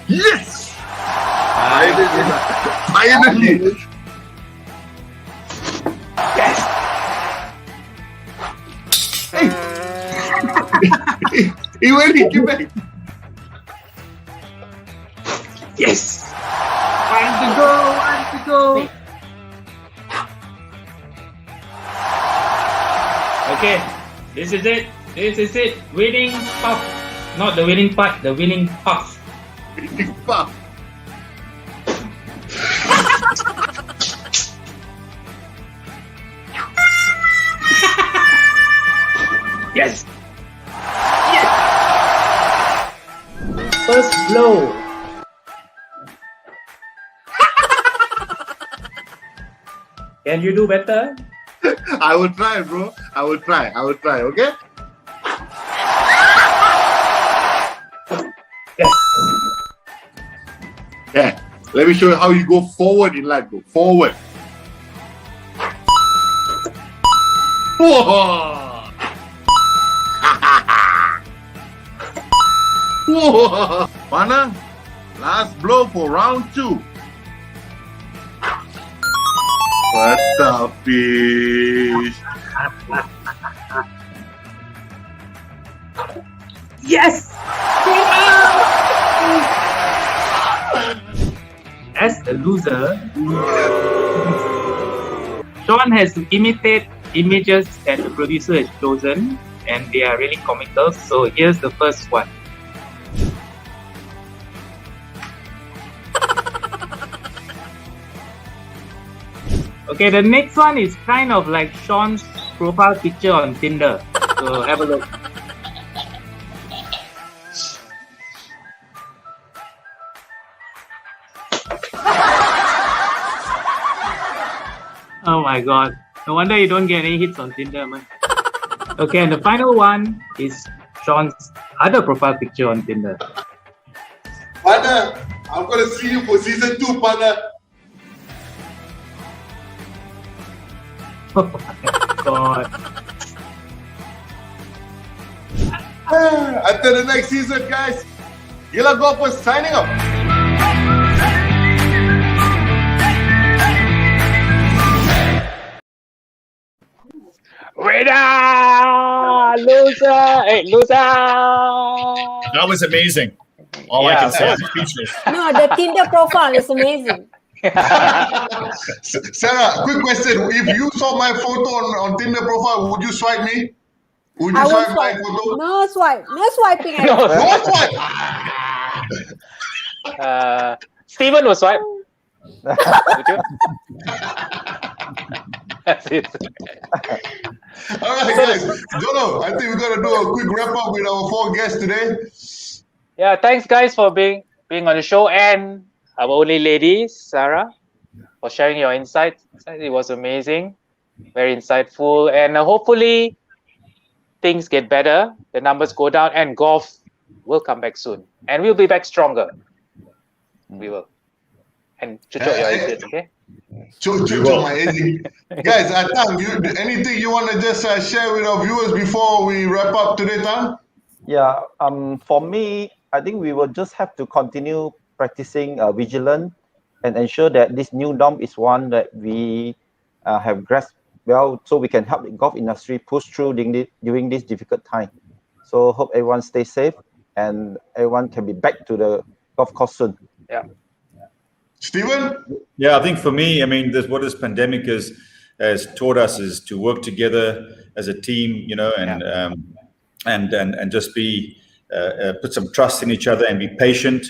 Yes! Finally! Yes! Hey! He went, he came back. Yes! One to go. Okay, this is it. Winning puff. Not the winning putt, the winning puff. Winning puff. Yes! First blow. Can you do better? I will try, bro. I will try, okay? Yes. Yeah. Let me show you how you go forward in life, bro. Forward. Whoa! Whoa! Mana, last blow for round 2. What the fish? Yes! As the loser, Sean has to imitate images that the producer has chosen, and they are really comical. So here's the first one. Okay, the next one is kind of like Sean's profile picture on Tinder. So have a look. Oh my god. No wonder you don't get any hits on Tinder, man. Okay, and the final one is Sean's other profile picture on Tinder. Partner, I'm gonna see you for season 2, partner. Oh my god. Until the next season, guys. Gila Golfers signing off. Winner! Loser! Hey, loser! That was amazing. All I can say is speechless. No, the Tinder profile is amazing. Sarah, quick question. If you saw my photo on Tinder profile, would you swipe me? Would you I will swipe my swipe. photo? No swipe. No swiping. No. No swipe. Steven will swipe. Would you? That's it. All right, guys. Jono, I think we're gonna do a quick wrap up with our 4 guests today. Yeah, thanks guys for being on the show, and our only lady, Sarah, for sharing your insights. It was amazing, very insightful, and hopefully things get better, the numbers go down, and golf will come back soon, and we'll be back stronger. We will. And Chucho, your exit, okay? Chucho, my agent. Guys, Tang, anything you want to just share with our viewers before we wrap up today, Tang? Yeah, for me, I think we will just have to continue practicing vigilant and ensure that this new norm is one that we have grasped well, so we can help the golf industry push through during this difficult time. So hope everyone stays safe and everyone can be back to the golf course soon. Yeah. Stephen? Yeah, I think for me, I mean, what this pandemic has taught us is to work together as a team, you know, and just be put some trust in each other and be patient,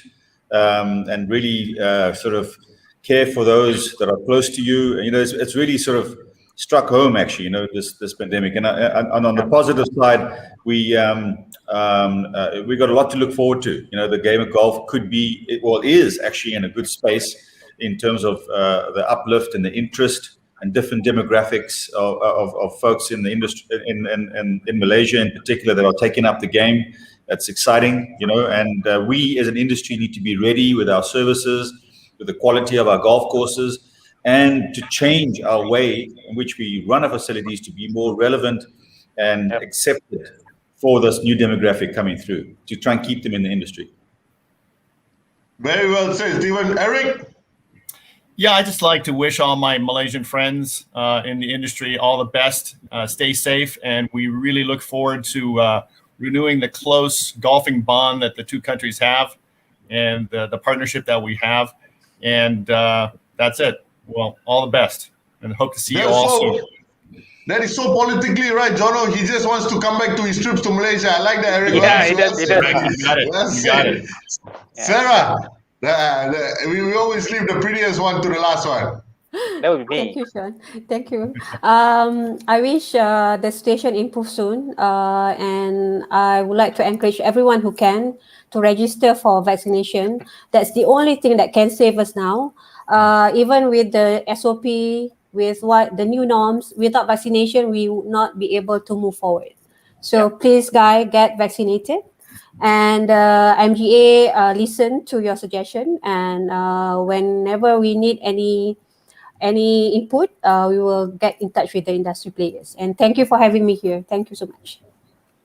and really sort of care for those that are close to you. You know, it's really sort of struck home, actually, you know, this pandemic. And on the positive side, we got a lot to look forward to. You know, the game of golf is actually in a good space in terms of the uplift and the interest and different demographics of folks in the industry, in Malaysia in particular, that are taking up the game. That's exciting, you know, and we as an industry need to be ready with our services, with the quality of our golf courses, and to change our way in which we run our facilities to be more relevant and accepted for this new demographic coming through, to try and keep them in the industry. Very well said, Stephen. Eric? Yeah, I just like to wish all my Malaysian friends in the industry all the best. Stay safe, and we really look forward to renewing the close golfing bond that the two countries have, and the partnership that we have. And that's it. Well, all the best, and hope to see you all soon. That is so politically right, Jono. He just wants to come back to his trips to Malaysia. I like that, Eric. Yeah, he does. You got it. You got it. Sarah, we always leave the prettiest one to the last one. That would be me. Thank you, Sean. Thank you. I wish the situation improves soon, and I would like to encourage everyone who can to register for vaccination. That's the only thing that can save us now. Even with the SOP, with what the new norms, without vaccination, we would not be able to move forward. So please, guys, get vaccinated. And MGA, listen to your suggestion. And whenever we need any input, we will get in touch with the industry players. And thank you for having me here. Thank you so much.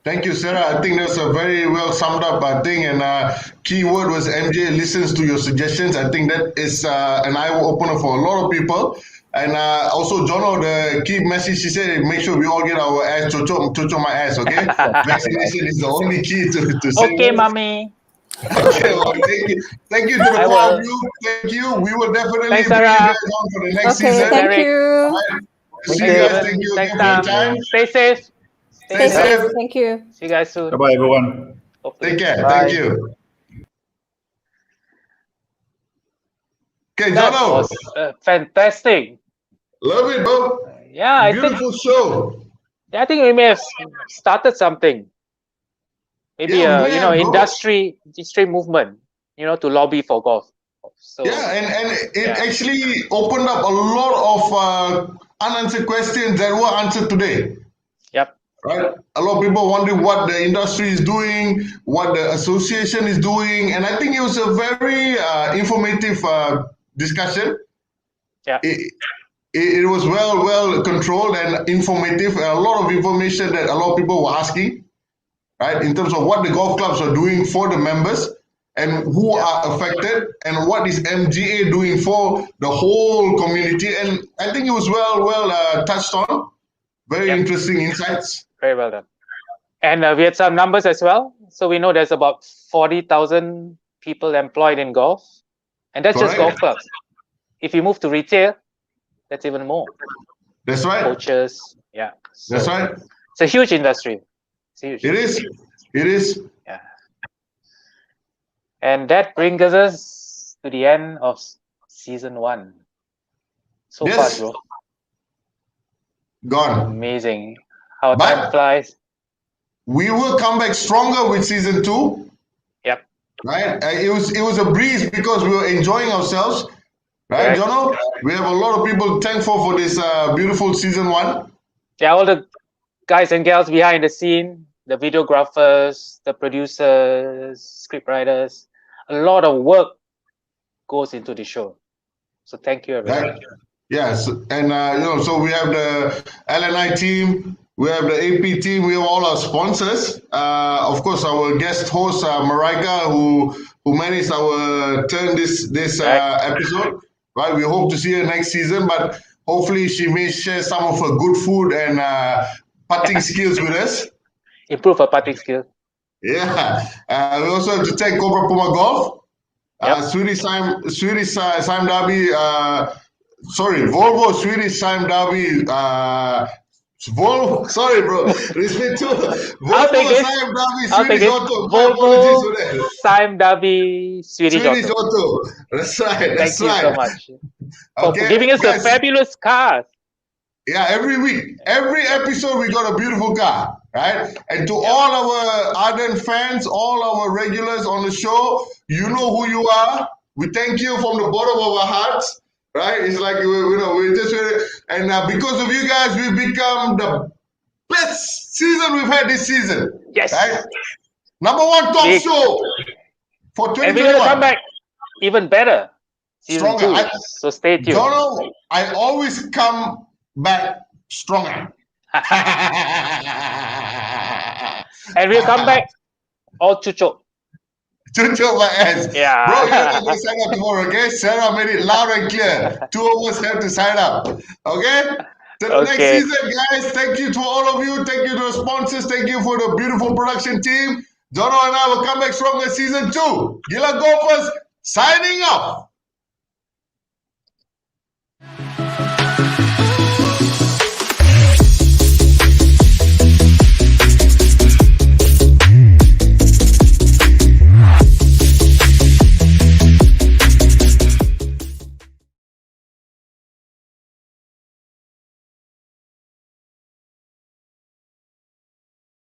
Thank you, Sarah. I think that's a very well summed up thing. And key word was MJ listens to your suggestions. I think that is an eye opener for a lot of people. And also, Jono, the key message she said, make sure we all get our ass, chocho my ass, okay? Vaccination is the only key to save Okay, us. mommy. Okay, well, thank you to the four of you. Thank you. We will definitely Thanks, bring you Sarah. guys on for the next Okay, season. thank Derek. you. Right. See you guys. Thank you again Thanks, for your Tam. time. Stay safe. Stay safe. Thank you. See you guys soon. Bye-bye, everyone. Hopefully. Take care. Bye. Thank you. Okay, That Jono. was fantastic. Love it, bro. Yeah, I think Beautiful show. I think we may have started something. Maybe Yeah, we a may have, bro. industry movement, to lobby for golf. So Yeah, and it actually opened up a lot of unanswered questions that were answered today. Yep. Right? A lot of people wondering what the industry is doing, what the association is doing, and I think it was a very informative discussion. Yeah. It was well controlled and informative, and a lot of information that a lot of people were asking, right, in terms of what the golf clubs are doing for the members and who are affected and what is MGA doing for the whole community. And I think it was well touched on. Very interesting insights. Very well done. And we had some numbers as well. So we know there's about 40,000 people employed in golf, and that's just golf clubs. If you move to retail, that's even more. That's right. Coaches, yeah. So That's right. it's a huge industry. It's huge. It is. It is. Yeah. And that brings us to the end of season 1. So fast, bro. Gone. Amazing. How time flies. We will come back stronger with season 2. Yep. Right? It was a breeze because we were enjoying ourselves. Right, Jono? We have a lot of people thankful for this beautiful season 1. Yeah, all the guys and gals behind the scene, the videographers, the producers, scriptwriters, a lot of work goes into the show. So thank you, everyone. Right. Yes, and so we have the LNI team, we have the AP team, we have all our sponsors. Of course, our guest host Marika, who managed our turn this episode. Right, we hope to see her next season, but hopefully she may share some of her good food and putting skills with us. Improve her putting skill. Yeah. We also have to thank Cobra Puma Golf, Swedish Sime Derby, Volvo Swedish Sime Derby, Volvo, sorry bro, respect to Volvo Sime Derby Swedish Auto. Volvo Sime Derby Swedish Auto. That's right. Thank you so much for Okay, giving us guys. the fabulous cars. Yeah, every week, every episode, we got a beautiful car, right? And to all our ardent fans, all our regulars on the show, you know who you are. We thank you from the bottom of our hearts, right? It's like, we just, and because of you guys, we've become the best season we've had this season. Yes. Right? Number 1 talk show for 2021. And we're going to come back even better. Season Stronger. 2. So stay tuned. Jono, I always come back stronger. And we'll come back all chucho. Chucho my ass. Yeah. Bro, you're not going to sign up tomorrow, okay? Sarah made it loud and clear. 2 of us have to sign up. Okay? Till the next season, guys. Thank you to all of you. Thank you to the sponsors. Thank you for the beautiful production team. Jono and I will come back stronger season 2. Gila Golfers signing off.